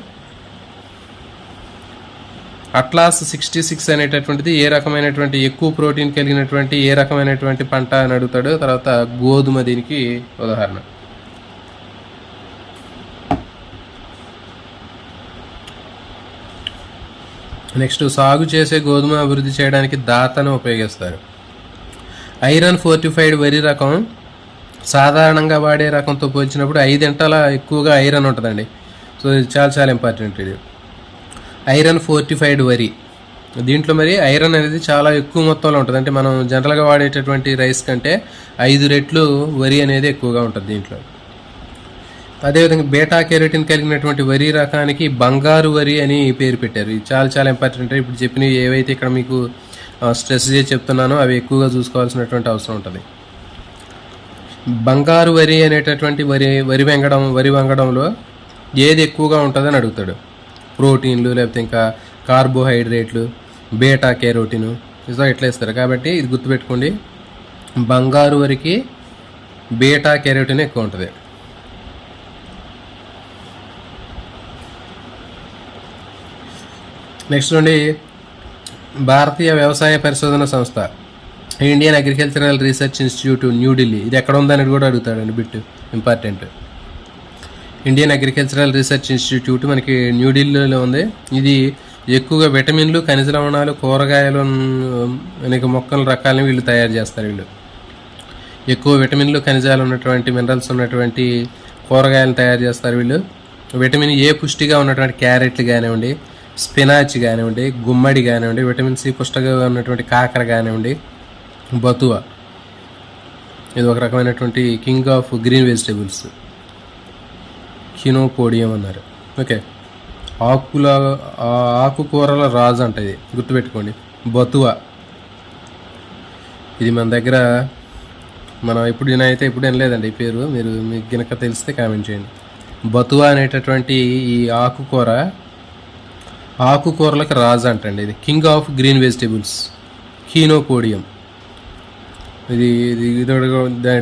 Speaker 1: అట్లాస్ 66 అనేటటువంటిది ఏ రకమైనటువంటి ఎక్కువ ప్రోటీన్ కలిగినటువంటి ఏ రకమైనటువంటి పంట అని అడుగుతాడు. తర్వాత గోధుమ దీనికి ఉదాహరణ. నెక్స్ట్ సాగు చేసే గోధుమ అభివృద్ధి చేయడానికి దాతను ఉపయోగిస్తారు. ఐరన్ ఫోర్టిఫైడ్ వరి రకం సాధారణంగా వాడే రకంతో పోల్చినప్పుడు 5 గంటల ఎక్కువగా ఐరన్ ఉంటుందండి. సో ఇది చాలా చాలా ఇంపార్టెంట్. ఇది ఐరన్ ఫోర్టిఫైడ్ వరి. దీంట్లో మరి ఐరన్ అనేది చాలా ఎక్కువ మొత్తంలో ఉంటుంది. అంటే మనం జనరల్గా వాడేటటువంటి రైస్ కంటే 5 రెట్లు వరి అనేది ఎక్కువగా ఉంటుంది దీంట్లో. అదేవిధంగా బీటా కెరోటిన్ కలిగినటువంటి వరి రకానికి బంగారు వరి అని పేరు పెట్టారు. ఇది చాలా చాలా ఇంపార్టెంట్. ఇప్పుడు చెప్పినవి ఏవైతే ఇక్కడ మీకు స్ట్రెస్ చేసి చెప్తున్నానో అవి ఎక్కువగా చూసుకోవాల్సినటువంటి అవసరం ఉంటుంది. బంగారు వరి అనేటటువంటి వరి వంగడంలో ఏది ఎక్కువగా ఉంటుందని అడుగుతాడు. ప్రోటీన్లు, లేకపోతే ఇంకా కార్బోహైడ్రేట్లు, బీటా కెరోటిన్ ఇట్లా ఇస్తారు. కాబట్టి ఇది గుర్తుపెట్టుకోండి, బంగారు వరికి బీటా కెరోటిన్ ఎక్కువ ఉంటుంది. నెక్స్ట్ నుండి భారతీయ వ్యవసాయ పరిశోధన సంస్థ Indian agricultural research institute New Delhi, ఇది ఎక్కడ ఉందని కూడా అడుగుతాడండి. Bit important. Indian agricultural research institute మనకి న్యూఢిల్లీలో ఉంది. ఇది ఎక్కువగా విటమిన్లు, ఖనిజ లవణాలు, కూరగాయలు అనేక మొక్కల రకాలను వీళ్ళు తయారు చేస్తారు. ఎక్కువ విటమిన్లు ఖనిజాలు ఉన్నటువంటి మినరల్స్ ఉన్నటువంటి కూరగాయలను తయారు చేస్తారు వీళ్ళు. విటమిన్ ఏ పుష్టిగా ఉన్నటువంటి క్యారెట్లు కానివ్వండి, స్పినాచ్ కానివ్వండి, గుమ్మడి కానివ్వండి, విటమిన్ సి పుష్టిగా ఉన్నటువంటి కాకర కానివ్వండి, బతువ, ఇది ఒక రకమైనటువంటి కింగ్ ఆఫ్ గ్రీన్ వెజిటేబుల్స్, కినోపోడియం అన్నారు. ఓకే, ఆకుకూరల రాజు అంట, ఇది గుర్తుపెట్టుకోండి. బతువ, ఇది మన దగ్గర మనం నేనైతే ఎప్పుడు వినలేదండి ఈ పేరు, మీకు గనక తెలిస్తే కామెంట్ చేయండి. బతువ అనేటటువంటి ఈ ఆకుకూరలకు రాజు అంటండి. ఇది కింగ్ ఆఫ్ గ్రీన్ వెజిటేబుల్స్, కీనోపోడియం. ఇది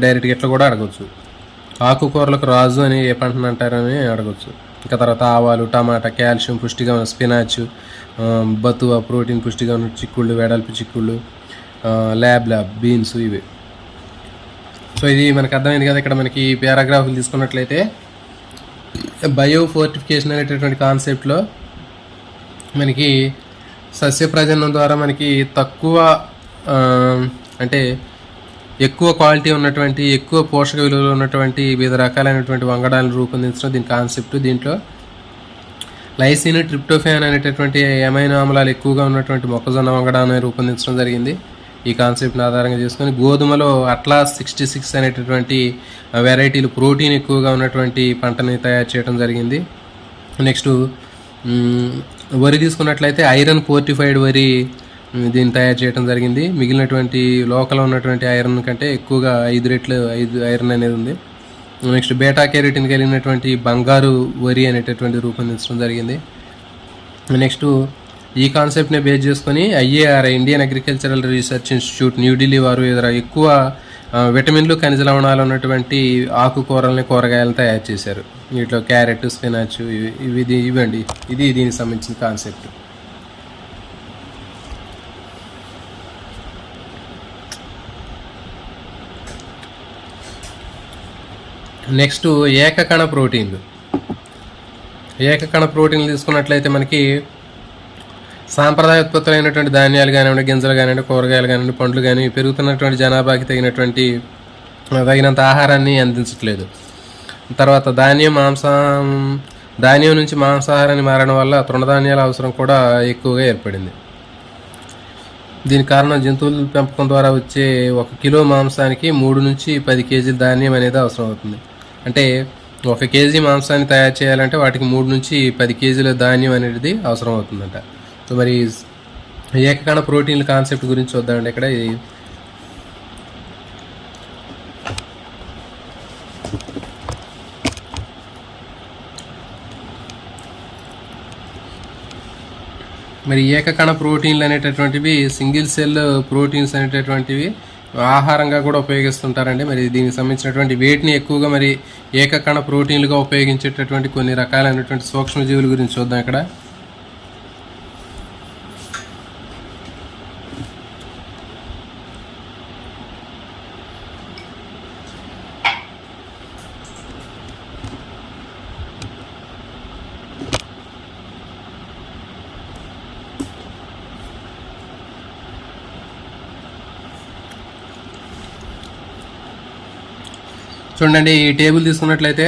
Speaker 1: డైరెక్ట్గా ఎట్లా కూడా అడగచ్చు. ఆకుకూరలకు రాజు అని ఏ పంటను అంటారని అడగచ్చు. ఇంకా తర్వాత ఆవాలు, టమాటా కాల్షియం పుష్టిగా ఉన్న స్పినాచ్, బతువ ప్రోటీన్ పుష్టిగా ఉన్న చిక్కుళ్ళు, వెడల్పు చిక్కుళ్ళు, ల్యాబ్ బీన్స్, ఇవి. సో ఇది మనకు అర్థమైంది కదా. ఇక్కడ మనకి పారాగ్రాఫ్లు తీసుకున్నట్లయితే బయో ఫోర్టిఫికేషన్ అనేటటువంటి కాన్సెప్ట్లో మనకి సస్య ప్రజననం ద్వారా మనకి తక్కువ అంటే ఎక్కువ క్వాలిటీ ఉన్నటువంటి, ఎక్కువ పోషక విలువలు ఉన్నటువంటి వివిధ రకాలైనటువంటి వంగడాలను రూపొందించడం దీని కాన్సెప్ట్. దీంట్లో లైసిన్, ట్రిప్టోఫాన్ అనేటటువంటి అమైనో ఆమ్లాలు ఎక్కువగా ఉన్నటువంటి మొక్కజొన్న వంగడాన్ని రూపొందించడం జరిగింది. ఈ కాన్సెప్ట్ని ఆధారంగా చేసుకొని గోధుమలో అట్లాస్ 66 అనేటటువంటి వెరైటీలు ప్రోటీన్ ఎక్కువగా ఉన్నటువంటి పంటని తయారు చేయడం జరిగింది. నెక్స్ట్ వరి తీసుకున్నట్లయితే ఐరన్ ఫోర్టిఫైడ్ వరి దీన్ని తయారు చేయడం జరిగింది. మిగిలినటువంటి లోకల్ ఉన్నటువంటి ఐరన్ కంటే ఎక్కువగా 5 రెట్లు ఐరన్ అనేది ఉంది. నెక్స్ట్ బేటా కెరోటిన్ కలిగినటువంటి బంగారు వరి అనేటటువంటి రూపొందించడం జరిగింది. నెక్స్ట్ ఈ కాన్సెప్ట్ని బేస్ చేసుకొని IARI, Indian agricultural research institute, New Delhi వారు ఎక్కువ విటమిన్లు, ఖనిజ లవణాలు ఉన్నటువంటి ఆకుకూరల్ని, కూరగాయలను తయారు చేశారు. వీటిలో క్యారెట్, స్పినాచ్, ఇవండి. ఇది దీనికి సంబంధించిన కాన్సెప్ట్. నెక్స్ట్ ఏకకణ ప్రోటీన్లు. ఏకకణ ప్రోటీన్లు తీసుకున్నట్లయితే మనకి సాంప్రదాయ ఉత్పత్తులైనటువంటి ధాన్యాలు కానివ్వండి, గింజలు కానివ్వండి, కూరగాయలు కానివ్వండి, పండ్లు కానీ పెరుగుతున్నటువంటి జనాభాకి తగినంత ఆహారాన్ని అందించట్లేదు. తర్వాత ధాన్యం నుంచి మాంసాహారాన్ని మారడం వల్ల తృణధాన్యాల అవసరం కూడా ఎక్కువగా ఏర్పడింది. దీనికి కారణం జంతువుల పెంపకం ద్వారా వచ్చే 1 కిలో మాంసానికి 3 నుంచి 10 కేజీల ధాన్యం అనేది అవసరం అవుతుంది. అంటే 1 కేజీ మాంసాన్ని తయారు చేయాలంటే వాటికి 3 నుంచి 10 కేజీల ధాన్యం అనేది అవసరం అవుతుందంట. సో మరి ఏకకణ ప్రోటీన్ల కాన్సెప్ట్ గురించి చూద్దామండి. ఇక్కడ మరి ఏకకణ ప్రోటీన్లు అనేటటువంటివి సింగిల్ సెల్ ప్రోటీన్స్ అనేటటువంటివి ఆహారంగా కూడా ఉపయోగిస్తుంటారండి. మరి దీనికి సంబంధించినటువంటి వేటిని ఎక్కువగా మరి ఏకకణ ప్రోటీన్లుగా ఉపయోగించేటటువంటి కొన్ని రకాలైనటువంటి సూక్ష్మజీవుల గురించి చూద్దాం. ఇక్కడ చూడండి, ఈ టేబుల్ తీసుకున్నట్లయితే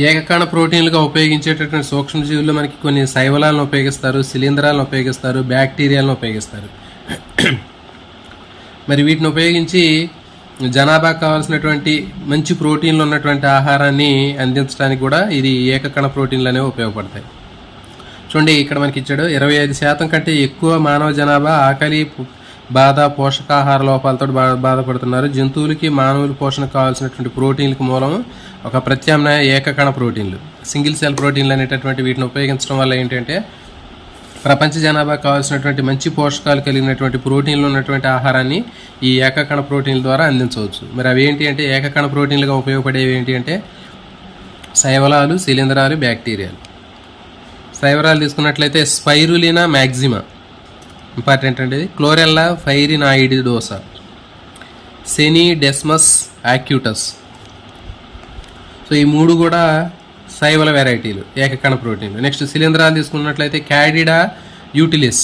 Speaker 1: ఏకకణ ప్రోటీన్లుగా ఉపయోగించేటటువంటి సూక్ష్మజీవుల్లో మనకి కొన్ని శైవలాలను ఉపయోగిస్తారు, శిలీంధ్రాలను ఉపయోగిస్తారు, బ్యాక్టీరియాలను ఉపయోగిస్తారు. మరి వీటిని ఉపయోగించి జనాభాకు కావాల్సినటువంటి మంచి ప్రోటీన్లు ఉన్నటువంటి ఆహారాన్ని అందించడానికి కూడా ఇది ఏకకణ ప్రోటీన్లు అనేవి ఉపయోగపడతాయి. చూడండి, ఇక్కడ మనకి ఇచ్చాడు 25% కంటే ఎక్కువ మానవ జనాభా ఆకలి, బాధ, పోషకాహార లోపాలతో బాధపడుతున్నారు. జంతువులకి, మానవుల పోషణకు కావాల్సినటువంటి ప్రోటీన్లకు మూలం ఒక ప్రత్యామ్నాయ ఏకకణ ప్రోటీన్లు, సింగిల్ సెల్ ప్రోటీన్లు అనేటటువంటి వీటిని ఉపయోగించడం వల్ల ఏంటంటే ప్రపంచ జనాభాకు కావాల్సినటువంటి మంచి పోషకాలు కలిగినటువంటి ప్రోటీన్లు ఉన్నటువంటి ఆహారాన్ని ఈ ఏకకణ ప్రోటీన్ల ద్వారా అందించవచ్చు. మరి అవి ఏంటి అంటే ఏకకణ ప్రోటీన్లుగా ఉపయోగపడేవి ఏంటి అంటే శైవలాలు, శిలీంధ్రాలు, బ్యాక్టీరియాలు. శైవరాలు తీసుకున్నట్లయితే స్పైరులినా మ్యాక్సిమా ఇంపార్టెంట్ అండి, క్లోరెల్లా ఫైరినాయిడిడోసా, సెనీడెస్మస్ యాక్యూటస్. సో ఈ 3 కూడా శైవల వెరైటీలు, ఏకకణ ప్రోటీన్లు. నెక్స్ట్ శిలీంధ్రాలు తీసుకున్నట్లయితే క్యాడిడా యూటిలిస్,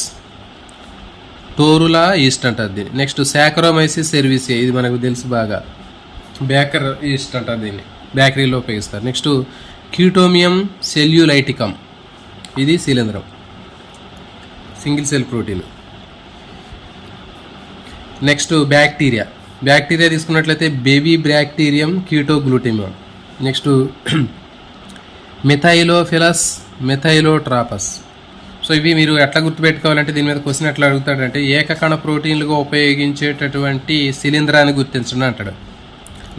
Speaker 1: టోరులా ఈస్ట్ అంటారు దీన్ని. నెక్స్ట్ సాకరోమైసిస్ సెర్విసియా, ఇది మనకు తెలుసు బాగా, బేకర్ ఈస్ట్ అంటారు దీన్ని, బేకరీలో ఉపయోగిస్తారు. నెక్స్ట్ క్యూటోమియం సెల్యులైటికమ్, ఇది శిలీంధ్రం, single cell protein. Next bacteria తీసుకున్నట్లయితే బేబీ బ్యాక్టీరియం క్యూటోగ్లూటిమమ్. Next methylophilus methylotrophus. సో ఇవి మీరు ఎట్లా గుర్తుపెట్టుకోవాలంటే, దీని మీద క్వశ్చన్ ఎట్లా అడుగుతాడంటే, ఏకకణ ప్రోటీన్లుగా ఉపయోగించేటటువంటి శిలీంధ్రాన్ని గుర్తించండి అంటాడు,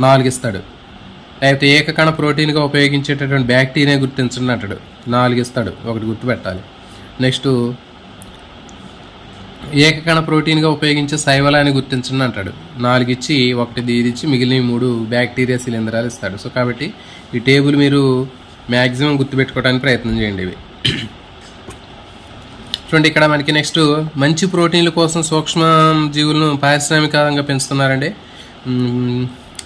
Speaker 1: 4 ఇస్తాడు. లేకపోతే ఏకకణ ప్రోటీన్గా ఉపయోగించేటటువంటి బ్యాక్టీరియా గుర్తించండి అంటాడు, 4 ఇస్తాడు, ఒకటి గుర్తుపెట్టాలి. నెక్స్ట్ ఏకకణ ప్రోటీన్గా ఉపయోగించే శైవలాన్ని గుర్తించండి అంటాడు, 4 ఇచ్చి ఒకటి ఇది ఇచ్చి మిగిలిన 3 బ్యాక్టీరియా శిలీంధ్రాలు ఇస్తాడు. సో కాబట్టి ఈ టేబుల్ మీరు మ్యాక్సిమం గుర్తుపెట్టుకోవడానికి ప్రయత్నం చేయండి. ఇవి చూడండి, ఇక్కడ మనకి నెక్స్ట్ మంచి ప్రోటీన్ల కోసం సూక్ష్మ జీవులను పారిశ్రామికంగా పెంచుతున్నారండి.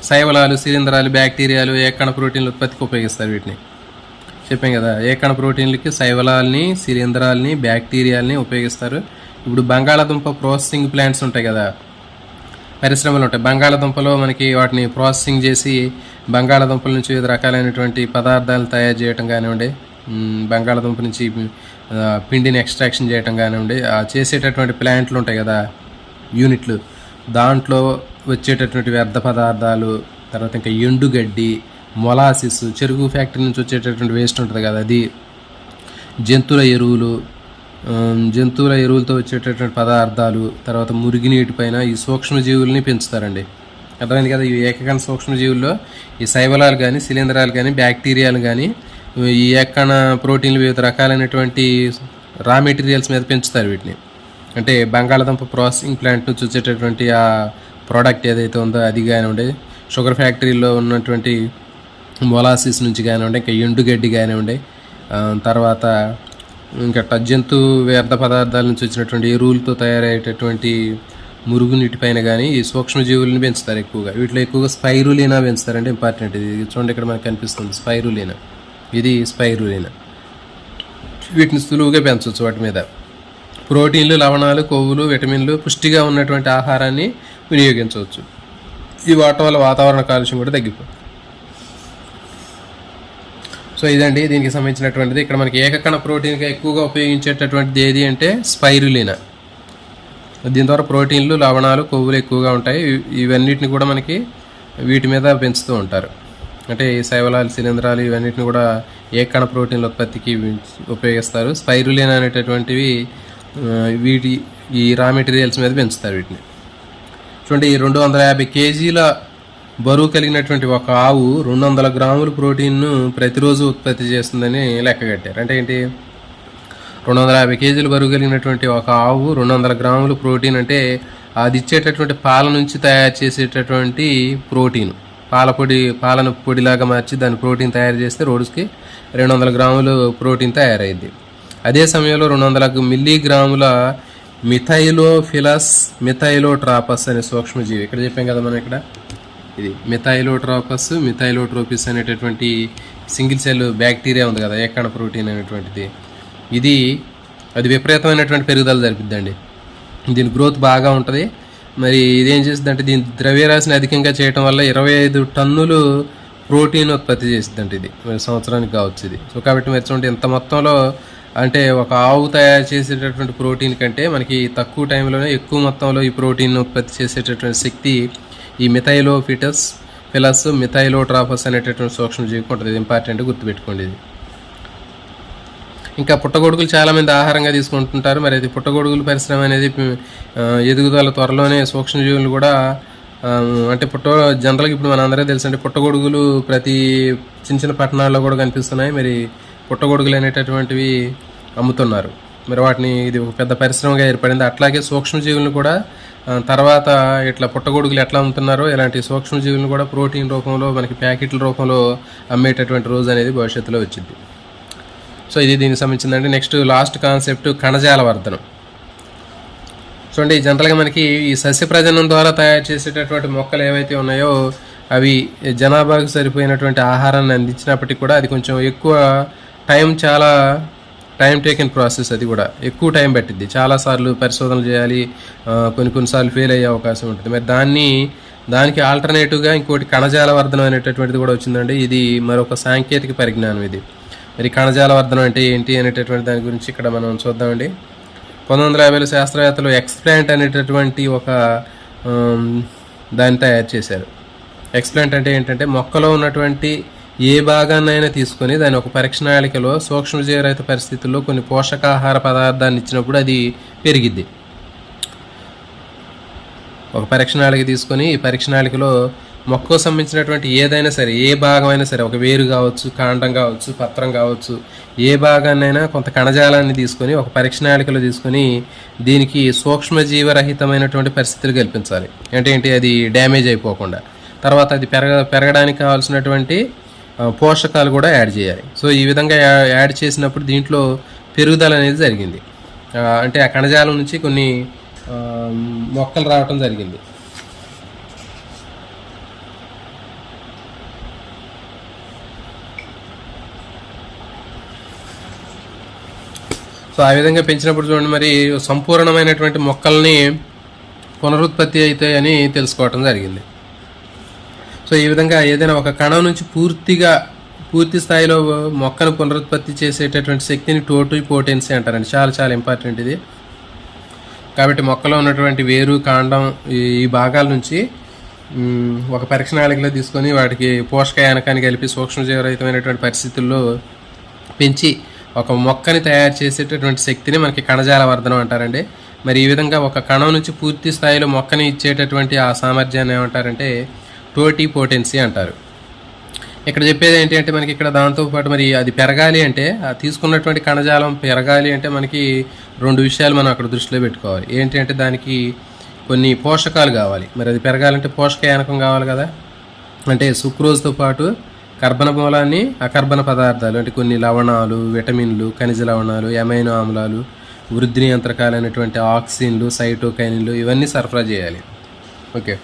Speaker 1: శైవలాలు, శిలీంధ్రాలు, బ్యాక్టీరియాలు ఏకకణ ప్రోటీన్ల ఉత్పత్తికి ఉపయోగిస్తారు. వీటిని చెప్పాం కదా, ఏకకణ ప్రోటీన్లకి శైవలాల్ని, శిలీంధ్రాలని, బ్యాక్టీరియాలని ఉపయోగిస్తారు. ఇప్పుడు బంగాళాదుంప ప్రాసెసింగ్ ప్లాంట్స్ ఉంటాయి కదా, పరిశ్రమలు ఉంటాయి. బంగాళాదుంపలో మనకి వాటిని ప్రాసెసింగ్ చేసి బంగాళాదుంపల నుంచి వివిధ రకాలైనటువంటి పదార్థాలు తయారు చేయటం కానివ్వండి, బంగాళాదుంప నుంచి పిండిని ఎక్స్ట్రాక్షన్ చేయటం కానివ్వండి, చేసేటటువంటి ప్లాంట్లు ఉంటాయి కదా, యూనిట్లు, దాంట్లో వచ్చేటటువంటి వ్యర్థ పదార్థాలు, తర్వాత ఇంకా ఎండుగడ్డి, మొలాసిస్, చెరుకు ఫ్యాక్టరీ నుంచి వచ్చేటటువంటి వేస్ట్ ఉంటుంది కదా, అది, జంతువుల ఎరువులతో వచ్చేటటువంటి పదార్థాలు, తర్వాత మురుగునీటి పైన ఈ సూక్ష్మజీవుల్ని పెంచుతారండి. అర్థమైంది కదా. ఈ ఏకకణ సూక్ష్మజీవుల్లో ఈ శైవలాలు కానీ, శిలీంధ్రాలు కానీ, బ్యాక్టీరియాలు కానీ, ఈ ఏకకణ ప్రోటీన్లు వివిధ రకాలైనటువంటి రా మెటీరియల్స్ మీద పెంచుతారు వీటిని. అంటే బంగాళాదుంప ప్రాసెసింగ్ ప్లాంట్ నుంచి వచ్చేటటువంటి ఆ ప్రోడక్ట్ ఏదైతే ఉందో అది కానివ్వండి, షుగర్ ఫ్యాక్టరీలో ఉన్నటువంటి మొలాసిస్ నుంచి కానివ్వండి, ఇంకా ఎండుగడ్డి కానివ్వండి, తర్వాత ఇంకా జంతు వ్యర్థ పదార్థాల నుంచి వచ్చినటువంటి ఎరువులతో తయారయ్యేటటువంటి మురుగునీటి పైన కానీ ఈ సూక్ష్మజీవులను పెంచుతారు ఎక్కువగా. వీటిలో ఎక్కువగా స్పైరులీనా పెంచుతారంటే ఇంపార్టెంట్. ఇది చూడండి, ఇక్కడ మనకు కనిపిస్తుంది స్పైరులీనా, ఇది స్పైరులీనా. వీటిని సులువుగా పెంచవచ్చు. వాటి మీద ప్రోటీన్లు, లవణాలు, కొవ్వులు, విటమిన్లు, పుష్టిగా ఉన్నటువంటి ఆహారాన్ని వినియోగించవచ్చు. ఈ వాటి వల్ల వాతావరణ కాలుష్యం కూడా తగ్గిపోతుంది. సో ఇదండి దీనికి సంబంధించినటువంటిది. ఇక్కడ మనకి ఏకకణ ప్రోటీన్గా ఎక్కువగా ఉపయోగించేటటువంటిది ఏది అంటే స్పైరులీనా. దీని ద్వారా ప్రోటీన్లు, లవణాలు, కొవ్వులు ఎక్కువగా ఉంటాయి. ఇవన్నిటిని కూడా మనకి వీటి మీద పెంచుతూ ఉంటారు. అంటే ఈ శైవలాలు, శిలీంధ్రాలు ఇవన్నిటిని కూడా ఏకకణ ప్రోటీన్ల ఉత్పత్తికి ఉపయోగిస్తారు. స్పైరులీనా అనేటటువంటివి ఈ రా మెటీరియల్స్ మీద పెంచుతారు వీటిని. చూడండి, 250 కేజీల బరువు కలిగినటువంటి ఒక ఆవు 200 గ్రాముల ప్రోటీన్ను ప్రతిరోజు ఉత్పత్తి చేస్తుందని లెక్క కట్టారు. అంటే ఏంటి, 250 కేజీల బరువు కలిగినటువంటి ఒక ఆవు 200 గ్రాముల ప్రోటీన్ అంటే అది ఇచ్చేటటువంటి పాల నుంచి తయారు చేసేటటువంటి ప్రోటీన్, పాలను పొడిలాగా మార్చి దాని ప్రోటీన్ తయారు చేస్తే రోజుకి 200 గ్రాములు ప్రోటీన్ తయారైంది. అదే సమయంలో 200 మిల్లీగ్రాముల మిథైలోఫిలస్ మిథైలోట్రాపస్ అనే సూక్ష్మజీవి, ఇక్కడ చెప్పాం కదా మనం, ఇక్కడ ఇది మిథైలోట్రాపస్, మిథైలోట్రోపిస్ అనేటటువంటి సింగిల్ సెల్ బ్యాక్టీరియా ఉంది కదా, ఏకకణ ప్రోటీన్ అనేటువంటిది. అది విపరీతమైనటువంటి పెరుగుదల జరిపిద్దండి. దీని గ్రోత్ బాగా ఉంటుంది. మరి ఇదేం చేస్తుందంటే, దీని ద్రవ్యరాశిని అధికంగా చేయడం వల్ల 25 టన్నులు ప్రోటీన్ ఉత్పత్తి చేస్తుందంటే ఇది సంవత్సరానికి కావచ్చు ఇది. సో కాబట్టి మీరు చూడండి, ఇంత మొత్తంలో అంటే ఒక ఆవు తయారు చేసేటటువంటి ప్రోటీన్ కంటే మనకి తక్కువ టైంలోనే ఎక్కువ మొత్తంలో ఈ ప్రోటీన్ ఉత్పత్తి చేసేటటువంటి శక్తి ఈ మిథైలోఫిలస్ మిథైలోట్రాపస్ అనేటటువంటి సూక్ష్మజీవికి ఉంటుంది. ఇది ఇంపార్టెంట్, గుర్తుపెట్టుకోండి ఇది. ఇంకా పుట్టగొడుగులు చాలామంది ఆహారంగా తీసుకుంటుంటారు. మరి అది పుట్టగొడుగుల పరిశ్రమ అనేది ఎదుగుదల త్వరలోనే సూక్ష్మజీవులు కూడా అంటే జనరల్గా ఇప్పుడు మన అందరికీ తెలుసు అంటే పుట్టగొడుగులు ప్రతి చిన్న చిన్న పట్టణాల్లో కూడా కనిపిస్తున్నాయి. మరి పుట్టగొడుగులు అనేటటువంటివి అమ్ముతున్నారు. మరి వాటిని ఇది ఒక పెద్ద పరిశ్రమగా ఏర్పడింది. అట్లాగే సూక్ష్మజీవులను కూడా తర్వాత ఇట్లా పుట్టగొడుగులు ఎట్లా అమ్ముతున్నారో ఇలాంటి సూక్ష్మజీవులను కూడా ప్రోటీన్ రూపంలో మనకి ప్యాకెట్ల రూపంలో అమ్మేటటువంటి రోజు అనేది భవిష్యత్తులో వచ్చింది. సో ఇది దీనికి సంబంధించిందండి. నెక్స్ట్ లాస్ట్ కాన్సెప్ట్ కణజాల వర్ధనం. చూడండి, జనరల్గా మనకి ఈ సస్య ప్రజననం ద్వారా తయారు చేసేటటువంటి మొక్కలు ఏవైతే ఉన్నాయో అవి జనాభాకు సరిపోయినటువంటి ఆహారాన్ని అందించినప్పటికీ కూడా అది కొంచెం ఎక్కువ టైం చాలా టైం టేకింగ్ ప్రాసెస్, అది కూడా ఎక్కువ టైం పట్టిద్ది, చాలాసార్లు పరిశోధనలు చేయాలి, కొన్నిసార్లు ఫెయిల్ అయ్యే అవకాశం ఉంటుంది. మరి దానికి ఆల్టర్నేటివ్గా ఇంకోటి కణజాల వర్ధనం అనేటటువంటిది కూడా వచ్చిందండి. ఇది మరొక సాంకేతిక పరిజ్ఞానం. ఇది మరి కణజాల వర్ధనం అంటే ఏంటి అనేటటువంటి దాని గురించి ఇక్కడ మనం చూద్దామండి. 1950లో శాస్త్రవేత్తలు ఎక్స్ప్లాంట్ అనేటటువంటి ఒక దాన్ని తయారు చేశారు. ఎక్స్ప్లాంట్ అంటే ఏంటంటే మొక్కలో ఉన్నటువంటి ఏ భాగాన్నైనా తీసుకొని దాన్ని ఒక పరీక్షణాళికలో సూక్ష్మజీవరహిత పరిస్థితుల్లో కొన్ని పోషకాహార పదార్థాన్ని ఇచ్చినప్పుడు అది పెరిగిద్ది. ఒక పరీక్షణాళిక తీసుకొని ఈ పరీక్షణాళికలో మొక్కకు సంబంధించినటువంటి ఏదైనా సరే, ఏ భాగమైనా సరే, ఒక వేరు కావచ్చు, కాండం కావచ్చు, పత్రం కావచ్చు, ఏ భాగాన్నైనా కొంత కణజాలాన్ని తీసుకొని ఒక పరీక్షణాళికలో తీసుకొని దీనికి సూక్ష్మజీవరహితమైనటువంటి పరిస్థితులు కల్పించాలి. అంటే ఏంటి, అది డ్యామేజ్ అయిపోకుండా. తర్వాత అది పెరగడానికి కావాల్సినటువంటి పోషకాలు కూడా యాడ్ చేయాలి. సో ఈ విధంగా యాడ్ చేసినప్పుడు దీంట్లో పెరుగుదల అనేది జరిగింది. అంటే ఆ కణజాలం నుంచి కొన్ని మొక్కలు రావటం జరిగింది. సో ఆ విధంగా పెంచినప్పుడు చూడండి, మరి సంపూర్ణమైనటువంటి మొక్కల్ని పునరుత్పత్తి అవుతాయని తెలుసుకోవటం జరిగింది. సో ఈ విధంగా ఏదైనా ఒక కణం నుంచి పూర్తి స్థాయిలో మొక్కను పునరుత్పత్తి చేసేటటువంటి శక్తిని టోటిపోటెన్సీ అంటారండి. చాలా చాలా ఇంపార్టెంట్ ఇది. కాబట్టి మొక్కలో ఉన్నటువంటి వేరు, కాండం, ఈ భాగాల నుంచి ఒక పరీక్షణాళికలో తీసుకొని వాటికి పోషకయానకాన్ని కలిపి సూక్ష్మజీవరహితమైనటువంటి పరిస్థితుల్లో పెంచి ఒక మొక్కని తయారు చేసేటటువంటి శక్తిని మనకి కణజాల వర్ధనం అంటారండి. మరి ఈ విధంగా ఒక కణం నుంచి పూర్తి స్థాయిలో మొక్కని ఇచ్చేటటువంటి ఆ సామర్థ్యాన్ని ఏమంటారంటే టోటిపోటెన్సీ అంటారు. ఇక్కడ చెప్పేది ఏంటి అంటే మనకి ఇక్కడ దాంతోపాటు మరి అది పెరగాలి అంటే, తీసుకున్నటువంటి కణజాలం పెరగాలి అంటే మనకి 2 విషయాలు మనం అక్కడ దృష్టిలో పెట్టుకోవాలి. ఏంటి అంటే దానికి కొన్ని పోషకాలు కావాలి. మరి అది పెరగాలంటే పోషకయానకం కావాలి కదా. అంటే సుక్రోజ్తో పాటు కర్బన మూలాన్ని, అకర్బన పదార్థాలు అంటే కొన్ని లవణాలు, విటమిన్లు, ఖనిజ లవణాలు, అమైనో ఆమ్లాలు, వృద్ధి నియంత్రకాలు అనేటువంటి ఆక్సిన్లు, సైటోకైనిన్లు, ఇవన్నీ సరఫరా చేయాలి. ఓకే.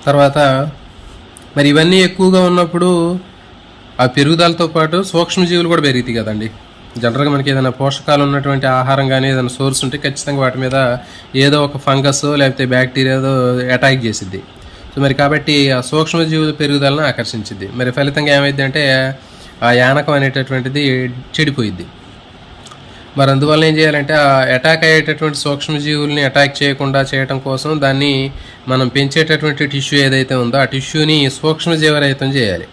Speaker 1: తర్వాత మరి ఇవన్నీ ఎక్కువగా ఉన్నప్పుడు ఆ పెరుగుదలతో పాటు సూక్ష్మజీవులు కూడా పెరుగుతాయి కదండి. జనరల్గా మనకి ఏదైనా పోషకాలు ఉన్నటువంటి ఆహారం కానీ ఏదైనా సోర్స్ ఉంటే ఖచ్చితంగా వాటి మీద ఏదో ఒక ఫంగస్ లేకపోతే బ్యాక్టీరియాదో అటాక్ చేసిద్ది. సో మరి కాబట్టి ఆ సూక్ష్మజీవుల పెరుగుదలను ఆకర్షించింది. మరి ఫలితంగా ఏమైంది అంటే ఆ యానకం అనేటటువంటిది చెడిపోయిద్ది. మరి అందువల్ల ఏం చేయాలంటే ఆ అటాక్ అయ్యేటటువంటి సూక్ష్మజీవుల్ని అటాక్ చేయకుండా చేయడం కోసం దాన్ని మనం పెంచేటటువంటి టిష్యూ ఏదైతే ఉందో ఆ టిష్యూని సూక్ష్మజీవరహితం చేయాలి,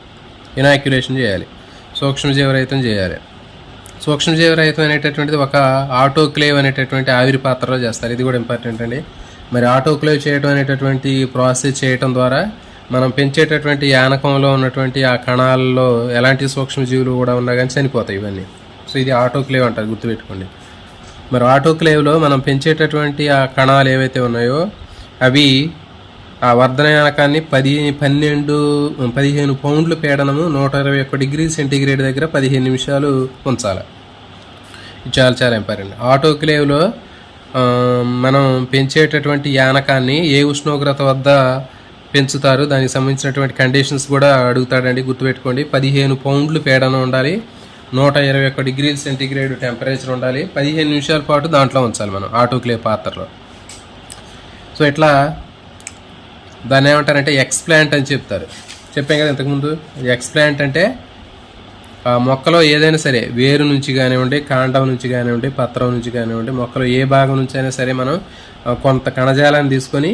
Speaker 1: ఇనాక్యులేషన్ చేయాలి, సూక్ష్మజీవరహితం చేయాలి. సూక్ష్మజీవరహితం అనేటటువంటిది ఒక ఆటోక్లేవ్ అనేటటువంటి ఆవిరి పాత్రలో చేస్తారు. ఇది కూడా ఇంపార్టెంట్ అండి. మరి ఆటోక్లేవ్ చేయడం అనేటటువంటి ప్రాసెస్ చేయటం ద్వారా మనం పెంచేటటువంటి యానకంలో ఉన్నటువంటి ఆ కణాలలో ఎలాంటి సూక్ష్మజీవులు కూడా ఉన్నా కానీ చనిపోతాయి ఇవన్నీ. సో ఇది ఆటోక్లేవ్ అంటారు, గుర్తుపెట్టుకోండి. మరి ఆటోక్లేవ్లో మనం పెంచేటటువంటి ఆ కణాలు ఏవైతే ఉన్నాయో అవి ఆ వర్ధన యానకాన్ని 15 పౌండ్లు పీడనము 121 డిగ్రీ సెంటీగ్రేడ్ దగ్గర 15 నిమిషాలు ఉంచాలి. ఇది చాలా చాలా ఇంపార్టెంట్. ఆటోక్లేవ్లో మనం పెంచేటటువంటి యానకాన్ని ఏ ఉష్ణోగ్రత వద్ద పెంచుతారు, దానికి సంబంధించినటువంటి కండిషన్స్ కూడా అడుగుతాడండి, గుర్తుపెట్టుకోండి. 15 పౌండ్లు పీడనం ఉండాలి, 121 డిగ్రీల సెంటీగ్రేడ్ టెంపరేచర్ ఉండాలి, 15 నిమిషాల పాటు దాంట్లో ఉంచాలి మనం ఆటోక్లేవ్ పాత్రలో. సో ఇట్లా దాన్ని ఏమంటారంటే ఎక్స్ప్లాంట్ అని చెప్తారు. చెప్పాం కదా ఇంతకుముందు. ఎక్స్ప్లాంట్ అంటే ఆ మొక్కలో ఏదైనా సరే, వేరు నుంచి కానివ్వండి, కాండం నుంచి కానివ్వండి, పత్రం నుంచి కానివ్వండి, మొక్కలో ఏ భాగం నుంచి అయినా సరే మనం కొంత కణజాలాన్ని తీసుకొని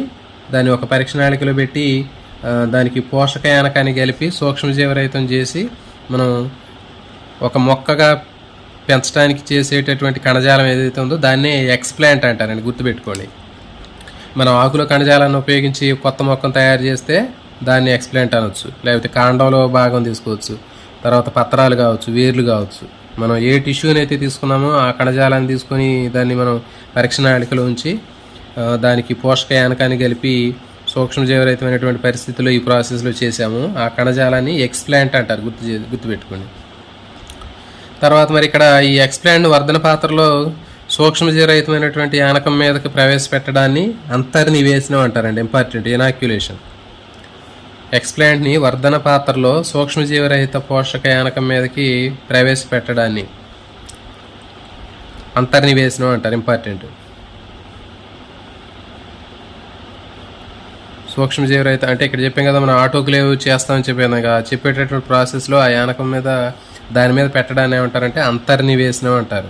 Speaker 1: దాన్ని ఒక పరీక్షణాళికలో పెట్టి దానికి పోషకయానకాన్ని కలిపి సూక్ష్మజీవరహితం చేసి మనం ఒక మొక్కగా పెంచడానికి చేసేటటువంటి కణజాలం ఏదైతే ఉందో దాన్నే ఎక్స్ప్లాంట్ అంటారండి, గుర్తుపెట్టుకోండి. మనం ఆకుల కణజాలాన్ని ఉపయోగించి కొత్త మొక్కను తయారు చేస్తే దాన్ని ఎక్స్ప్లాంట్ అనొచ్చు, లేకపోతే కాండంలో భాగం తీసుకోవచ్చు, తర్వాత పత్రాలు కావచ్చు, వేర్లు కావచ్చు. మనం ఏ టిష్యూని అయితే తీసుకున్నామో ఆ కణజాలాన్ని తీసుకొని దాన్ని మనం పరీక్షణాళికలో ఉంచి దానికి పోషకయానకాన్ని కలిపి సూక్ష్మజీవరహితమైనటువంటి పరిస్థితుల్లో ఈ ప్రాసెస్లో చేసాము. ఆ కణజాలాన్ని ఎక్స్ప్లాంట్ అంటారు, గుర్తుపెట్టుకోండి. తర్వాత మరి ఇక్కడ ఈ ఎక్స్ప్లాంట్ వర్ధన పాత్రలో సూక్ష్మజీవరహితమైనటువంటి యానకం మీదకి ప్రవేశపెట్టడాన్ని అంతర్నివేశనం అంటారండి, ఇంపార్టెంట్. ఇనాక్యులేషన్. ఎక్స్ప్లాంట్ని వర్ధన పాత్రలో సూక్ష్మజీవరహిత పోషక యానకం మీదకి ప్రవేశపెట్టడాన్ని అంతర్నివేశనం అంటారు. ఇంపార్టెంట్. సూక్ష్మజీవరహిత అంటే ఇక్కడ చెప్పాం కదా, మనం ఆటోక్లేవ్ చేస్తామని చెప్పాను కదా, చెప్పేటటువంటి ప్రాసెస్లో ఆ యానకం మీద దాని మీద పెట్టడాన్ని ఏమంటారంటే అంతర్నివేశనం అంటారు.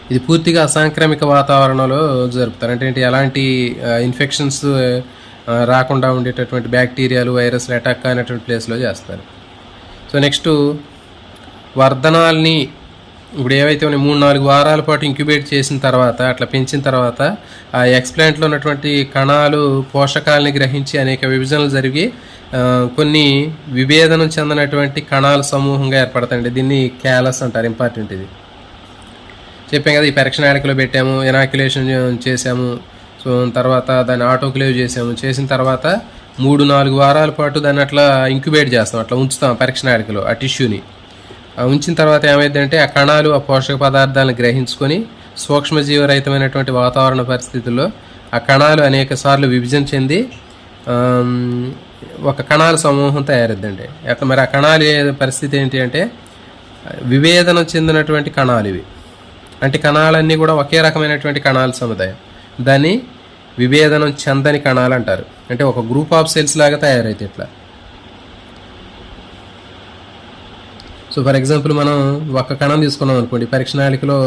Speaker 1: ఇది పూర్తిగా అసాంక్రమిక వాతావరణంలో జరుపుతారు. అంటే ఏంటి, ఎలాంటి ఇన్ఫెక్షన్స్ రాకుండా ఉండేటటువంటి బ్యాక్టీరియాలు, వైరస్లు అటాక్ అనేటువంటి ప్లేస్లో చేస్తారు. సో నెక్స్ట్ వర్ధనాల్ని ఇప్పుడు ఏవైతే 3-4 వారాల పాటు ఇంక్యుబేట్ చేసిన తర్వాత, అట్లా పెంచిన తర్వాత ఆ ఎక్స్ప్లాంట్లో ఉన్నటువంటి కణాలు పోషకాలని గ్రహించి అనేక విభజనలు జరిగి కొన్ని విభేదనం చెందినటువంటి కణాల సమూహంగా ఏర్పడతాయండి. దీన్ని క్యాలస్ అంటారు. ఇంపార్టెంట్. ఇది చెప్పాం కదా, ఈ పరీక్షణాళికలో పెట్టాము, ఎనాక్యులేషన్ చేసాము, సో తర్వాత దాన్ని ఆటోక్లేవ్ చేసిన తర్వాత 3-4 వారాల పాటు దాన్ని అట్లా ఇంక్యుబేట్ చేస్తాం, అట్లా ఉంచుతాం పరీక్షణాళికలో ఆ టిష్యూని. ఉంచిన తర్వాత ఏమైందంటే ఆ కణాలు ఆ పోషక పదార్థాలను గ్రహించుకొని సూక్ష్మజీవరహితమైనటువంటి వాతావరణ పరిస్థితుల్లో ఆ కణాలు అనేక సార్లు విభజన చెంది ఒక కణాల సమూహం తయారద్దండి. అట్లా మరి ఆ కణాలు పరిస్థితి ఏంటి అంటే విభేదనం చెందినటువంటి కణాలు ఇవి. అంటే కణాలన్నీ కూడా ఒకే రకమైనటువంటి కణాల సముదాయం. దాన్ని విభేదనం చెందని కణాలు అంటారు. అంటే ఒక గ్రూప్ ఆఫ్ సెల్స్ లాగా తయారైతే ఇట్లా. సో ఫర్ ఎగ్జాంపుల్ మనం ఒక కణం తీసుకున్నాం అనుకోండి, పరీక్షణాళికలో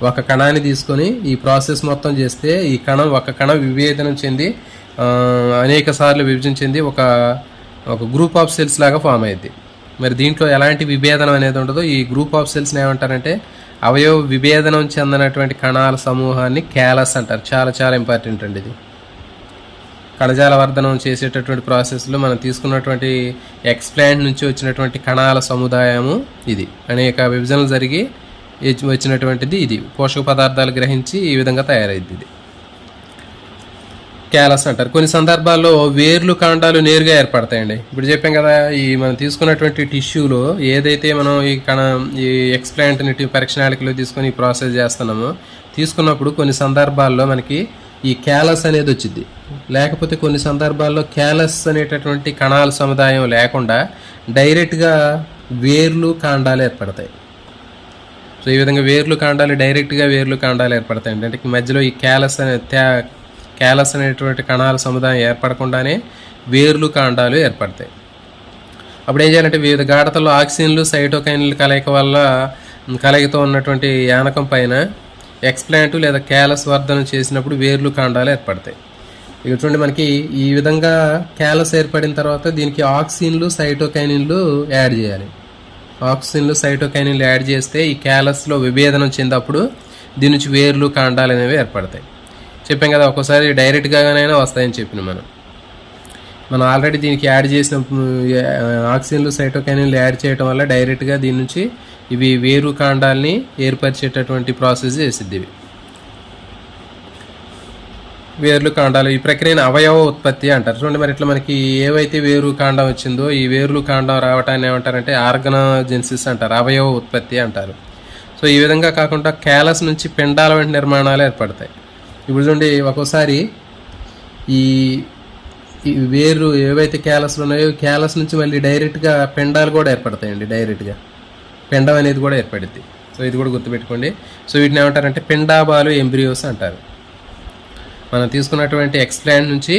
Speaker 1: ఒక కణాన్ని తీసుకొని ఈ ప్రాసెస్ మొత్తం చేస్తే ఈ ఒక కణం విభేదనం చెంది అనేక సార్లు విభజన చెంది ఒక గ్రూప్ ఆఫ్ సెల్స్ లాగా ఫామ్ అయ్యింది. మరి దీంట్లో ఎలాంటి విభేదనం అనేది ఉండదో ఈ గ్రూప్ ఆఫ్ సెల్స్ని ఏమంటారంటే అవయవ విభేదనం చెందినటువంటి కణాల సమూహాన్ని క్యాలస్ అంటారు. చాలా చాలా ఇంపార్టెంట్ అండి ఇది. కణజాల వర్ధనం చేసేటటువంటి ప్రాసెస్లో మనం తీసుకున్నటువంటి ఎక్స్ప్లాంట్ నుంచి వచ్చినటువంటి కణాల సముదాయము ఇది. అనేక విభజనలు జరిగి వచ్చినటువంటిది ఇది. పోషక పదార్థాలు గ్రహించి ఈ విధంగా తయారైంది. ఇది క్యాలస్ అంటారు. కొన్ని సందర్భాల్లో వేర్లు కాండాలు నేరుగా ఏర్పడతాయండి. ఇప్పుడు చెప్పాం కదా, ఈ మనం తీసుకున్నటువంటి టిష్యూలో ఏదైతే మనం ఈ ఎక్స్ప్లాంట్ని పరీక్షణాళికలో తీసుకొని ఈ ప్రాసెస్ చేస్తున్నామో, తీసుకున్నప్పుడు కొన్ని సందర్భాల్లో మనకి ఈ క్యాలస్ అనేది వచ్చింది. లేకపోతే కొన్ని సందర్భాల్లో క్యాలస్ అనేటటువంటి కణాల సముదాయం లేకుండా డైరెక్ట్గా వేర్లు కాండాలు ఏర్పడతాయి. సో ఈ విధంగా డైరెక్ట్గా వేర్లు కాండాలు ఏర్పడతాయి. అంటే మధ్యలో ఈ క్యాలస్ అనేటువంటి కణాల సముదాయం ఏర్పడకుండానే వేర్లు కాండాలు ఏర్పడతాయి. అప్పుడు ఏం చేయాలంటే వివిధ గాఢతల్లో ఆక్సిజన్లు సైటోకైన్ల కలయికతో ఉన్నటువంటి యానకం పైన ఎక్స్ప్లాంట్ లేదా క్యాలస్ వర్ధనం చేసినప్పుడు వేర్లు కాండాలు ఏర్పడతాయి. ఇక చూడండి, మనకి ఈ విధంగా క్యాలస్ ఏర్పడిన తర్వాత దీనికి ఆక్సిన్లు సైటోకైనిన్లు యాడ్ చేయాలి. ఆక్సిన్లు సైటోకైనిన్లు యాడ్ చేస్తే ఈ క్యాలస్లో విభేదనం చెందినప్పుడు దీని నుంచి వేర్లు కాండాలు అనేవి ఏర్పడతాయి. చెప్పాం కదా, ఒక్కోసారి డైరెక్ట్గానైనా వస్తాయని చెప్పిన మనం ఆల్రెడీ దీనికి యాడ్ చేసిన ఆక్సిన్లు సైటోకైనిన్లు యాడ్ చేయడం వల్ల డైరెక్ట్గా దీని నుంచి ఇవి వేరు కాండాల్ని ఏర్పరిచేటటువంటి ప్రాసెస్ చేసిద్ది. ఇవి వేర్లు కాండాలు ఈ ప్రక్రియను అవయవ ఉత్పత్తి అంటారు. చూడండి, మరి ఇట్లా మనకి ఏవైతే వేరు కాండం వచ్చిందో ఈ వేర్లు కాండం రావటాన్ని ఏమంటారంటే ఆర్గనోజెన్సిస్ అంటారు, అవయవ ఉత్పత్తి అంటారు. సో ఈ విధంగా కాకుండా క్యాలస్ నుంచి పిండాల వంటి నిర్మాణాలు ఏర్పడతాయి. ఇప్పుడు చూడండి, ఒక్కోసారి ఈ వేరు ఏవైతే క్యాలస్లు ఉన్నాయో క్యాలస్ నుంచి మళ్ళీ డైరెక్ట్గా పిండాలు కూడా ఏర్పడతాయండి. డైరెక్ట్గా పిండం అనేది కూడా ఏర్పడుద్ది. సో ఇది కూడా గుర్తుపెట్టుకోండి. సో వీటిని ఏమంటారంటే పిండాబాలు ఎంబ్రియోస్ అంటారు. మనం తీసుకున్నటువంటి ఎక్స్ప్లాంట్ నుంచి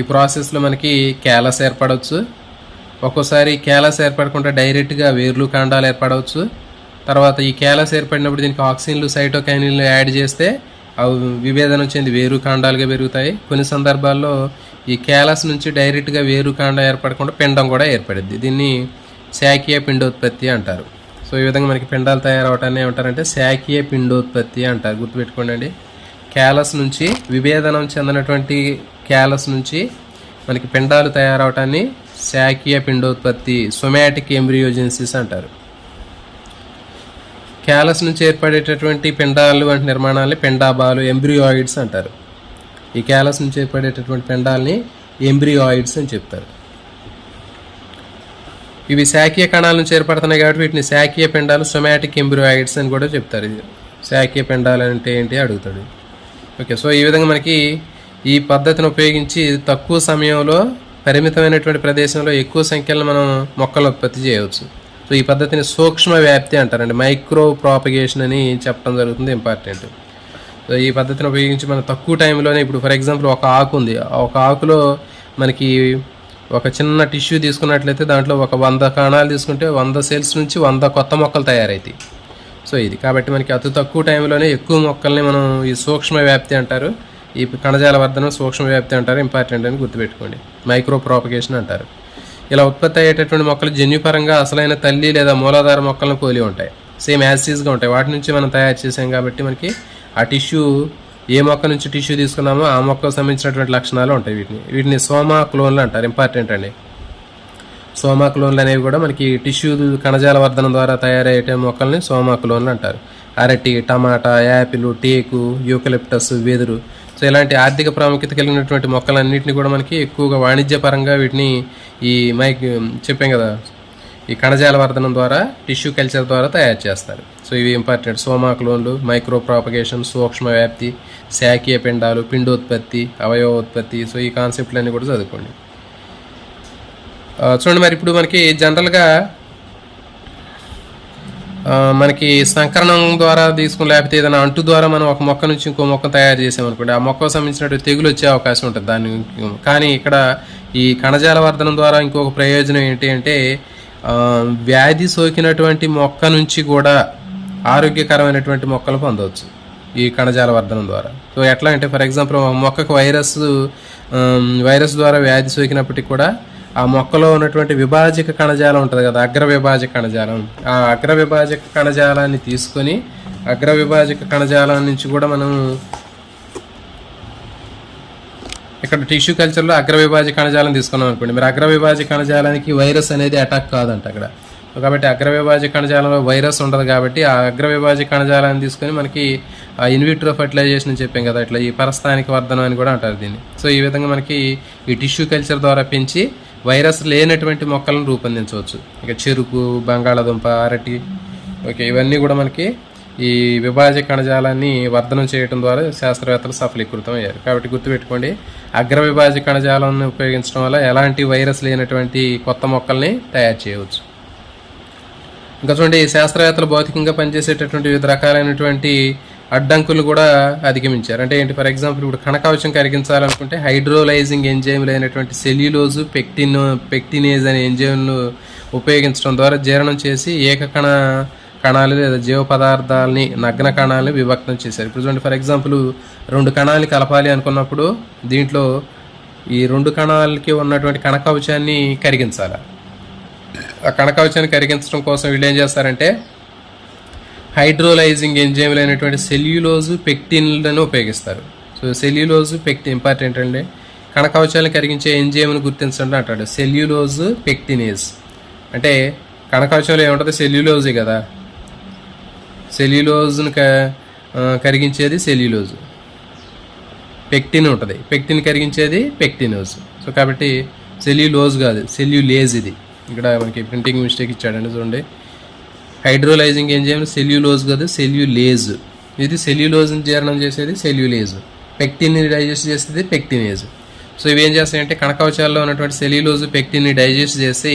Speaker 1: ఈ ప్రాసెస్లో మనకి క్యాలస్ ఏర్పడవచ్చు. ఒక్కోసారి క్యాలస్ ఏర్పడకుండా డైరెక్ట్గా వేర్లు కాండాలు ఏర్పడవచ్చు. తర్వాత ఈ క్యాలస్ ఏర్పడినప్పుడు దీనికి ఆక్సిన్లు సైటోకైనిన్లు యాడ్ చేస్తే అవి విభేదనం చెంది వేరు కాండాలుగా పెరుగుతాయి. కొన్ని సందర్భాల్లో ఈ క్యాలస్ నుంచి డైరెక్ట్గా వేరు కాండం ఏర్పడకుండా పిండం కూడా ఏర్పడుద్ది. దీన్ని శాఖీయ పిండోత్పత్తి అంటారు. సో ఈ విధంగా మనకి పిండాలు తయారవటాన్ని ఏమంటారంటే శాఖీయ పిండోత్పత్తి అంటారు. గుర్తుపెట్టుకోండి, క్యాలస్ నుంచి విభేదనం చెందినటువంటి క్యాలస్ నుంచి మనకి పిండాలు తయారవటాన్ని శాఖీయ పిండోత్పత్తి, సొమాటిక్ ఎంబ్రియోజెన్సిస్ అంటారు. క్యాలస్ నుంచి ఏర్పడేటటువంటి పిండాలు వంటి నిర్మాణాలని పిండాబాలు ఎంబ్రియాయిడ్స్ అంటారు. ఈ క్యాలస్ నుంచి ఏర్పడేటటువంటి పిండాలని ఎంబ్రియాయిడ్స్ అని చెప్తారు. ఇవి శాఖీయ కణాల నుంచి ఏర్పడుతున్నాయి కాబట్టి వీటిని శాఖీయ పిండాలు, సొమాటిక్ ఎంబ్రియాయిడ్స్ అని కూడా చెప్తారు. ఇది శాఖీయ పిండాలు అంటే ఏంటి అడుగుతాడు. ఓకే, సో ఈ విధంగా మనకి ఈ పద్ధతిని ఉపయోగించి తక్కువ సమయంలో పరిమితమైనటువంటి ప్రదేశంలో ఎక్కువ సంఖ్యలో మనం మొక్కలు ఉత్పత్తి చేయవచ్చు. సో ఈ పద్ధతిని సూక్ష్మ వ్యాప్తి అంటారండి, మైక్రో ప్రాపగేషన్ అని చెప్పడం జరుగుతుంది, ఇంపార్టెంట్. సో ఈ పద్ధతిని ఉపయోగించి మనం తక్కువ టైంలోనే, ఇప్పుడు ఫర్ ఎగ్జాంపుల్ ఒక ఆకు ఉంది, ఒక ఆకులో మనకి ఒక చిన్న టిష్యూ తీసుకున్నట్లయితే దాంట్లో ఒక 100 కణాలు తీసుకుంటే 100 సెల్స్ నుంచి 100 కొత్త మొక్కలు తయారవుతాయి. సో ఇది కాబట్టి మనకి అతి తక్కువ టైంలోనే ఎక్కువ మొక్కల్ని మనం ఈ సూక్ష్మ వ్యాప్తి అంటారు, ఈ కణజాల వర్ధనం సూక్ష్మ వ్యాప్తి అంటారు, ఇంపార్టెంట్ అని గుర్తుపెట్టుకోండి. మైక్రో ప్రాపగేషన్ అంటారు. ఇలా ఉత్పత్తి అయ్యేటటువంటి మొక్కలు జన్యుపరంగా అసలైన తల్లి లేదా మూలాధార మొక్కలను పోలి ఉంటాయి, సేమ్ యాసిడ్స్గా ఉంటాయి. వాటి నుంచి మనం తయారు చేసాం కాబట్టి మనకి ఆ టిష్యూ, ఏ మొక్క నుంచి టిష్యూ తీసుకున్నామో ఆ మొక్కకు సంబంధించినటువంటి లక్షణాలు ఉంటాయి. వీటిని సోమా క్లోన్లు అంటారు, ఇంపార్టెంట్ అండి. సోమా క్లోన్లు అనేవి కూడా మనకి టిష్యూ కణజాల వర్ధనం ద్వారా తయారయ్యే మొక్కల్ని సోమా క్లోన్లు అంటారు. అరటి, టమాటా, యాపిల్, టేకు, యూకలిప్టస్, వెదురు, సో ఇలాంటి ఆర్థిక ప్రాముఖ్యత కలిగినటువంటి మొక్కలన్నింటినీ కూడా మనకి ఎక్కువగా వాణిజ్యపరంగా వీటిని ఈ చెప్పాం కదా, ఈ కణజాల వర్ధనం ద్వారా, టిష్యూ కల్చర్ ద్వారా తయారు చేస్తారు. సో ఇవి ఇంపార్టెంట్. సోమా క్లోన్లు, మైక్రో ప్రాపగేషన్, సూక్ష్మ వ్యాప్తి, శాఖీయ పిండాలు, పిండోత్పత్తి, అవయవోత్పత్తి, సో ఈ కాన్సెప్ట్లన్నీ కూడా చదువుకోండి. చూడండి, మరి ఇప్పుడు మనకి జనరల్గా మనకి సంకరణం ద్వారా తీసుకుని, లేకపోతే ఏదైనా అంటు ద్వారా మనం ఒక మొక్క నుంచి ఇంకో మొక్క తయారు చేసామనుకోండి, ఆ మొక్కకు సంబంధించినటువంటి తెగులు వచ్చే అవకాశం ఉంటుంది దాన్ని. కానీ ఇక్కడ ఈ కణజాల వర్ధనం ద్వారా ఇంకొక ప్రయోజనం ఏంటి అంటే, వ్యాధి సోకినటువంటి మొక్క నుంచి కూడా ఆరోగ్యకరమైనటువంటి మొక్కలు పొందవచ్చు ఈ కణజాల వర్ధనం ద్వారా. సో ఎట్లా అంటే, ఫర్ ఎగ్జాంపుల్ మొక్కకు వైరస్ ద్వారా వ్యాధి సోకినప్పటికీ కూడా ఆ మొక్కలో ఉన్నటువంటి విభాజక కణజాలం ఉంటుంది కదా, అగ్రవిభాజక కణజాలం, ఆ అగ్రవిభాజక కణజాలాన్ని తీసుకొని, అగ్రవిభాజక కణజాలం నుంచి కూడా మనం ఇక్కడ టిష్యూ కల్చర్లో అగ్రవిభాజక కణజాలం తీసుకున్నాం అనుకోండి, మరి అగ్రవిభాజక కణజాలానికి వైరస్ అనేది అటాక్ కాదంట అక్కడ. కాబట్టి అగ్రవిభాజక కణజాలంలో వైరస్ ఉండదు కాబట్టి ఆ అగ్రవిభాజక కణజాలాన్ని తీసుకొని మనకి ఆ ఇన్విట్రో ఫర్టిలైజేషన్ అని చెప్పాం కదా, ఇట్లా ఈ పరస్థానిక వర్ధనం అని కూడా అంటారు దీన్ని. సో ఈ విధంగా మనకి ఈ టిష్యూ కల్చర్ ద్వారా పెంచి వైరస్ లేనటువంటి మొక్కలను రూపొందించవచ్చు. ఇక చెరుకు, బంగాళాదుంప, అరటి, ఓకే, ఇవన్నీ కూడా మనకి ఈ విభాజక కణజాలాన్ని వర్ధనం చేయడం ద్వారా శాస్త్రవేత్తలు సఫలీకృతం అయ్యారు. కాబట్టి గుర్తుపెట్టుకోండి, అగ్రవిభాజక కణజాలాన్ని ఉపయోగించడం వల్ల ఎలాంటి వైరస్ లేనటువంటి కొత్త మొక్కల్ని తయారు చేయవచ్చు. ఇంకా చూడండి, శాస్త్రవేత్తలు భౌతికంగా పనిచేసేటటువంటి వివిధ రకాలైనటువంటి అడ్డంకులు కూడా అధిగమించారు. అంటే ఏంటి, ఫర్ ఎగ్జాంపుల్ ఇప్పుడు కణకవచం కరిగించాలనుకుంటే హైడ్రోలైజింగ్ ఎంజైమ్లు అయినటువంటి సెల్యులోజు, పెక్టినేజ్ అనే ఎంజైమ్ను ఉపయోగించడం ద్వారా జీర్ణం చేసి కణాలు లేదా జీవ పదార్థాలని, నగ్న కణాలని విభక్తం చేశారు. ఇప్పుడు చూడండి, ఫర్ ఎగ్జాంపుల్ 2 కణాలని కలపాలి అనుకున్నప్పుడు దీంట్లో ఈ 2 కణాలకి ఉన్నటువంటి కణకవచాన్ని కరిగించాలి. ఆ కణకవచాన్ని కరిగించడం కోసం వీళ్ళు ఏం చేస్తారంటే హైడ్రోలైజింగ్ ఎంజైమ్లు అయినటువంటి సెల్యులోజు, పెక్టిన్లను ఉపయోగిస్తారు. సో సెల్యులోజు, పెక్టిన్ ఇంపార్టెంట్ అండి. కణకవచాలను కరిగించే ఎంజైమ్ను గుర్తించండి అంటాడు, సెల్యులోజు, పెక్టినేజ్. అంటే కణకవచంలో ఏముంటుంది, సెల్యులోజే కదా, సెల్యులోజ్ను కరిగించేది సెల్యులోజు, పెక్టిన్ ఉంటుంది, పెక్టిన్ కరిగించేది పెక్టినోజ్. సో కాబట్టి సెల్యులోజ్ కాదు, సెల్యులేజ్. ఇది ఇక్కడ మనకి ప్రింటింగ్ మిస్టేక్ ఇచ్చాడండి, చూడండి. హైడ్రోలైజింగ్ ఎంజైమ్ సెల్యులోజ్ కాదు, సెల్యులేజ్. ఇది సెల్యులోజ్ని జీర్ణం చేసేది సెల్యులేజ్, పెక్టిన్ని డైజెస్ట్ చేసేది పెక్టినేజ్. సో ఇవి ఏం చేస్తాయంటే కణకవచాల్లో ఉన్నటువంటి సెల్యులోజ్, పెక్టిన్ని డైజెస్ట్ చేసి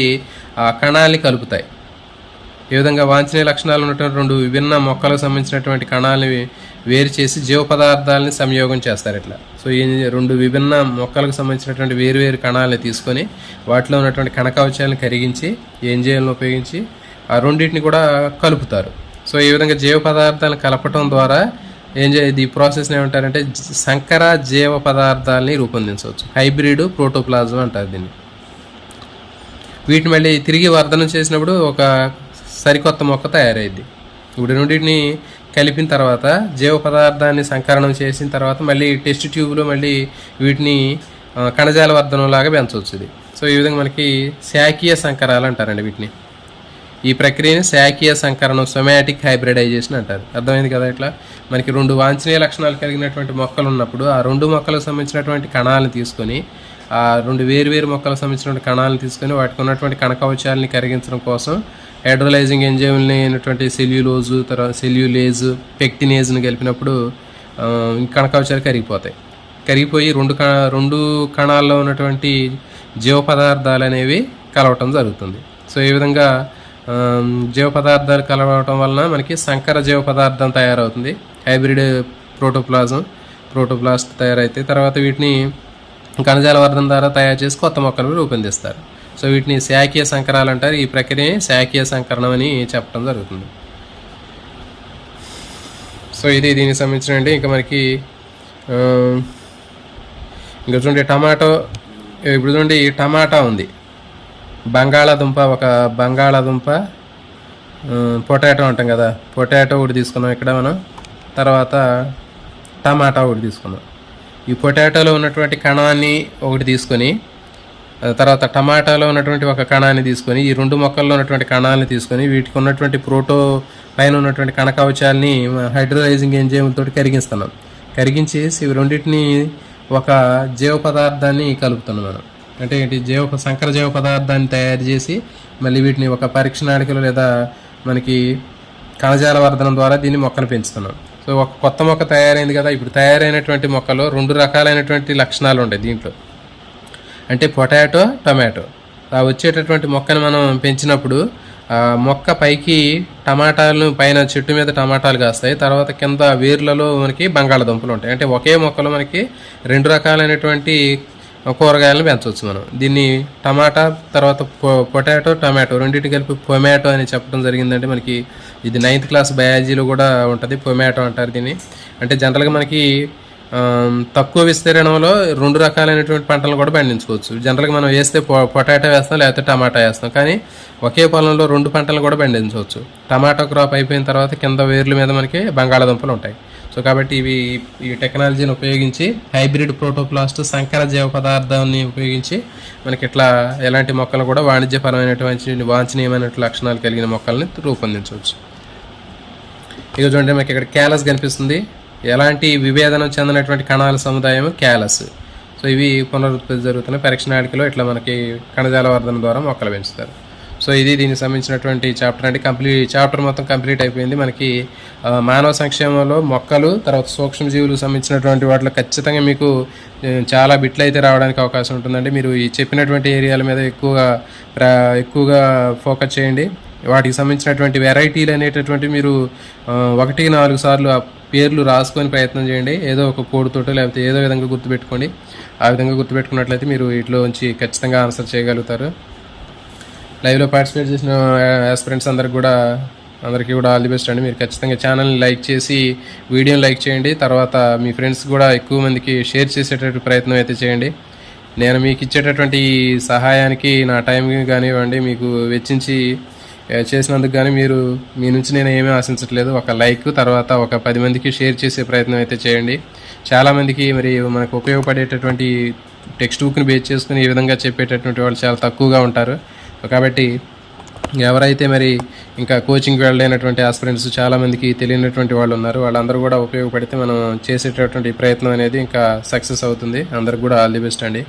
Speaker 1: ఆ కణాలని కలుపుతాయి. ఈ విధంగా వాంఛనీయ లక్షణాలు ఉన్నటువంటి 2 విభిన్న మొక్కలకు సంబంధించినటువంటి కణాలని వేరు చేసి జీవ పదార్థాలని సంయోగం చేస్తారు ఇట్లా. సో ఈ 2 విభిన్న మొక్కలకు సంబంధించినటువంటి వేరువేరు కణాలని తీసుకొని వాటిలో ఉన్నటువంటి కణకవచాలను కరిగించి ఎంజైమ్లను ఉపయోగించి ఆ రెండింటిని కూడా కలుపుతారు. సో ఈ విధంగా జీవ పదార్థాలను కలపటం ద్వారా ఈ ప్రాసెస్ని ఏమంటారంటే సంకర జీవ పదార్థాలని రూపొందించవచ్చు. హైబ్రిడ్ ప్రోటోప్లాజం అంటారు దీన్ని. వీటిని మళ్ళీ తిరిగి వర్ధనం చేసినప్పుడు ఒక సరికొత్త మొక్క తయారైద్ది. ఇప్పుడు రెండింటిని కలిపిన తర్వాత జీవ పదార్థాన్ని సంకరణం చేసిన తర్వాత మళ్ళీ టెస్ట్ ట్యూబ్లో మళ్ళీ వీటిని కణజాల వర్ధనం లాగా పెంచవచ్చు ఇది. సో ఈ విధంగా మనకి శాఖీయ సంకరాలు అంటారండి వీటిని. ఈ ప్రక్రియని శాఖీయ సంకరణం, సొమాటిక్ హైబ్రిడైజేషన్ అంటారు. అర్థమైంది కదా. ఇట్లా మనకి 2 వాంఛనీయ లక్షణాలు కలిగినటువంటి మొక్కలు ఉన్నప్పుడు ఆ 2 మొక్కలకు సంబంధించినటువంటి కణాలను తీసుకొని, ఆ 2 వేరు మొక్కలకు సంబంధించినటువంటి కణాలను తీసుకొని వాటికి ఉన్నటువంటి కణకవచాలని కరిగించడం కోసం హైడ్రోలైజింగ్ ఎంజైమ్ని అయినటువంటి సెల్యులోజు, తర్వాత సెల్యులేజ్, పెక్టినేజ్ని కలిపినప్పుడు కణకవచాలు కరిగిపోయి 2 కణాల్లో ఉన్నటువంటి జీవ పదార్థాలు అనేవి కలవటం జరుగుతుంది. సో ఈ విధంగా జీవ పదార్థాలు కలవటం వలన మనకి సంకర జీవ పదార్థం తయారవుతుంది. హైబ్రిడ్ ప్రోటోప్లాస్ట్ తయారైతే తర్వాత వీటిని కణజాల వర్ధన ద్వారా తయారు చేసి కొత్త మొక్కలు రూపొందిస్తారు. సో వీటిని శాఖీయ సంకరాలు అంటారు. ఈ ప్రక్రియని శాఖీయ సంకరణం అని చెప్పడం జరుగుతుంది. సో ఇది దీనికి సంబంధించినండి. ఇంకా మనకి ఇంకా చూడండి టమాటో. ఇప్పుడు చూడండి టమాటా ఉంది, బంగాళాదుంప పొటాటో అంటాం కదా, పొటాటో ఒకటి తీసుకున్నాం ఇక్కడ మనం. తర్వాత టమాటా ఒకటి తీసుకున్నాం. ఈ పొటాటోలో ఉన్నటువంటి కణాన్ని ఒకటి తీసుకొని, తర్వాత టమాటాలో ఉన్నటువంటి ఒక కణాన్ని తీసుకొని, ఈ రెండు మొక్కల్లో ఉన్నటువంటి కణాలని తీసుకొని వీటికి ఉన్నటువంటి పైన ఉన్నటువంటి కణ కవచాలని హైడ్రోలైజింగ్ ఎంజైమ్లతో కరిగిస్తున్నాం. కరిగించేసి ఇవి రెండింటిని ఒక జీవ పదార్థాన్ని కలుపుతున్నాం మనం. అంటే ఏంటి, సంకర జీవ పదార్థాన్ని తయారు చేసి మళ్ళీ వీటిని ఒక పరీక్ష నాళికలో లేదా మనకి కణజాల వర్ధనం ద్వారా దీన్ని మొక్కను పెంచుతున్నాం. సో ఒక కొత్త మొక్క తయారైంది కదా. ఇప్పుడు తయారైనటువంటి మొక్కలో 2 రకాలైనటువంటి లక్షణాలు ఉంటాయి దీంట్లో. అంటే పొటాటో, టమాటో. ఆ వచ్చేటటువంటి మొక్కను మనం పెంచినప్పుడు మొక్క పైకి టమాటాలు, పైన చెట్టు మీద టమాటాలు కాస్తాయి. తర్వాత కింద వేర్లలో మనకి బంగాళదుంపలు ఉంటాయి. అంటే ఒకే మొక్కలో మనకి 2 రకాలైనటువంటి కూరగాయలను పెంచవచ్చు మనం. దీన్ని టమాటా, తర్వాత పొటాటో, టమాటో రెండింటి కలిపి పొమాటో అని చెప్పడం జరిగిందంటే మనకి ఇది 9th క్లాస్ బయాలజీలో కూడా ఉంటుంది. పొమాటో అంటారు దీన్ని. అంటే జనరల్గా మనకి తక్కువ విస్తీర్ణంలో 2 రకాలైనటువంటి పంటలను కూడా పండించుకోవచ్చు. జనరల్గా మనం వేస్తే పొటాటో వేస్తాం, లేకపోతే టమాటా వేస్తాం. కానీ ఒకే పొలంలో 2 పంటలు కూడా పండించవచ్చు. టమాటో క్రాప్ అయిపోయిన తర్వాత కింద వేర్ల మీద మనకి బంగాళాదుంపలు ఉంటాయి. సో కాబట్టి ఈ టెక్నాలజీని ఉపయోగించి హైబ్రిడ్ ప్రోటోప్లాస్ట్ సంకర జీవ పదార్థాన్ని ఉపయోగించి మనకి ఇట్లా ఎలాంటి మొక్కలు కూడా వాణిజ్యపరమైనటువంటి వాంఛనీయమైన లక్షణాలు కలిగిన మొక్కల్ని రూపొందించవచ్చు. ఇక చూడండి మనకి ఇక్కడ క్యాలస్ కనిపిస్తుంది. ఎలాంటి విభేదనం చెందినటువంటి కణాల సముదాయం క్యాలస్. సో ఇవి పునరుత్పత్తి జరుగుతున్న పరీక్ష నాళికలో ఇట్లా మనకి కణజాల వర్ధన ద్వారా మొక్కలు పెంచుతారు. సో ఇది దీనికి సంబంధించినటువంటి చాప్టర్. అంటే చాప్టర్ మొత్తం కంప్లీట్ అయిపోయింది. మనకి మానవ సంక్షేమంలో మొక్కలు, తర్వాత సూక్ష్మజీవులకు సంబంధించినటువంటి వాటిలో ఖచ్చితంగా మీకు చాలా బిట్లు అయితే రావడానికి అవకాశం ఉంటుందండి. మీరు ఈ చెప్పినటువంటి ఏరియాల మీద ఎక్కువగా ఫోకస్ చేయండి. వాటికి సంబంధించినటువంటి వెరైటీలు అనేటటువంటి మీరు 1-4 సార్లు ఆ పేర్లు రాసుకొని ప్రయత్నం చేయండి. ఏదో ఒక కోడ్తోటో లేకపోతే ఏదో విధంగా గుర్తుపెట్టుకోండి. ఆ విధంగా గుర్తుపెట్టుకున్నట్లయితే మీరు వీటిలో నుంచి ఖచ్చితంగా ఆన్సర్ చేయగలుగుతారు. లైవ్లో పార్టిసిపేట్ చేసిన ఆస్పిరెంట్స్ అందరికీ కూడా ఆల్ ది బెస్ట్ అండి. మీరు ఖచ్చితంగా ఛానల్ని లైక్ చేసి వీడియోని లైక్ చేయండి. తర్వాత మీ ఫ్రెండ్స్ కూడా ఎక్కువ మందికి షేర్ చేసేటటువంటి ప్రయత్నం అయితే చేయండి. నేను మీకు ఇచ్చేటటువంటి సహాయానికి నా టైం కానివ్వండి మీకు వెచ్చించి చేసినందుకు కానీ మీ నుంచి నేను ఏమీ ఆశించట్లేదు. ఒక లైక్, తర్వాత ఒక 10 మందికి షేర్ చేసే ప్రయత్నం అయితే చేయండి. చాలామందికి మరి మనకు ఉపయోగపడేటటువంటి టెక్స్ట్ బుక్ని బేస్ చేసుకుని ఈ విధంగా చెప్పేటటువంటి వాళ్ళు చాలా తక్కువగా ఉంటారు. కాబట్టి ఎవరైతే మరి ఇంకా కోచింగ్కి వెళ్ళలేనటువంటి ఆస్పిరెంట్స్ చాలామందికి తెలియనటువంటి వాళ్ళు ఉన్నారు, వాళ్ళందరూ కూడా ఉపయోగపడితే మనం చేసేటటువంటి ప్రయత్నం అనేది ఇంకా సక్సెస్ అవుతుంది. అందరికి కూడా ఆల్ ది బెస్ట్ అండి.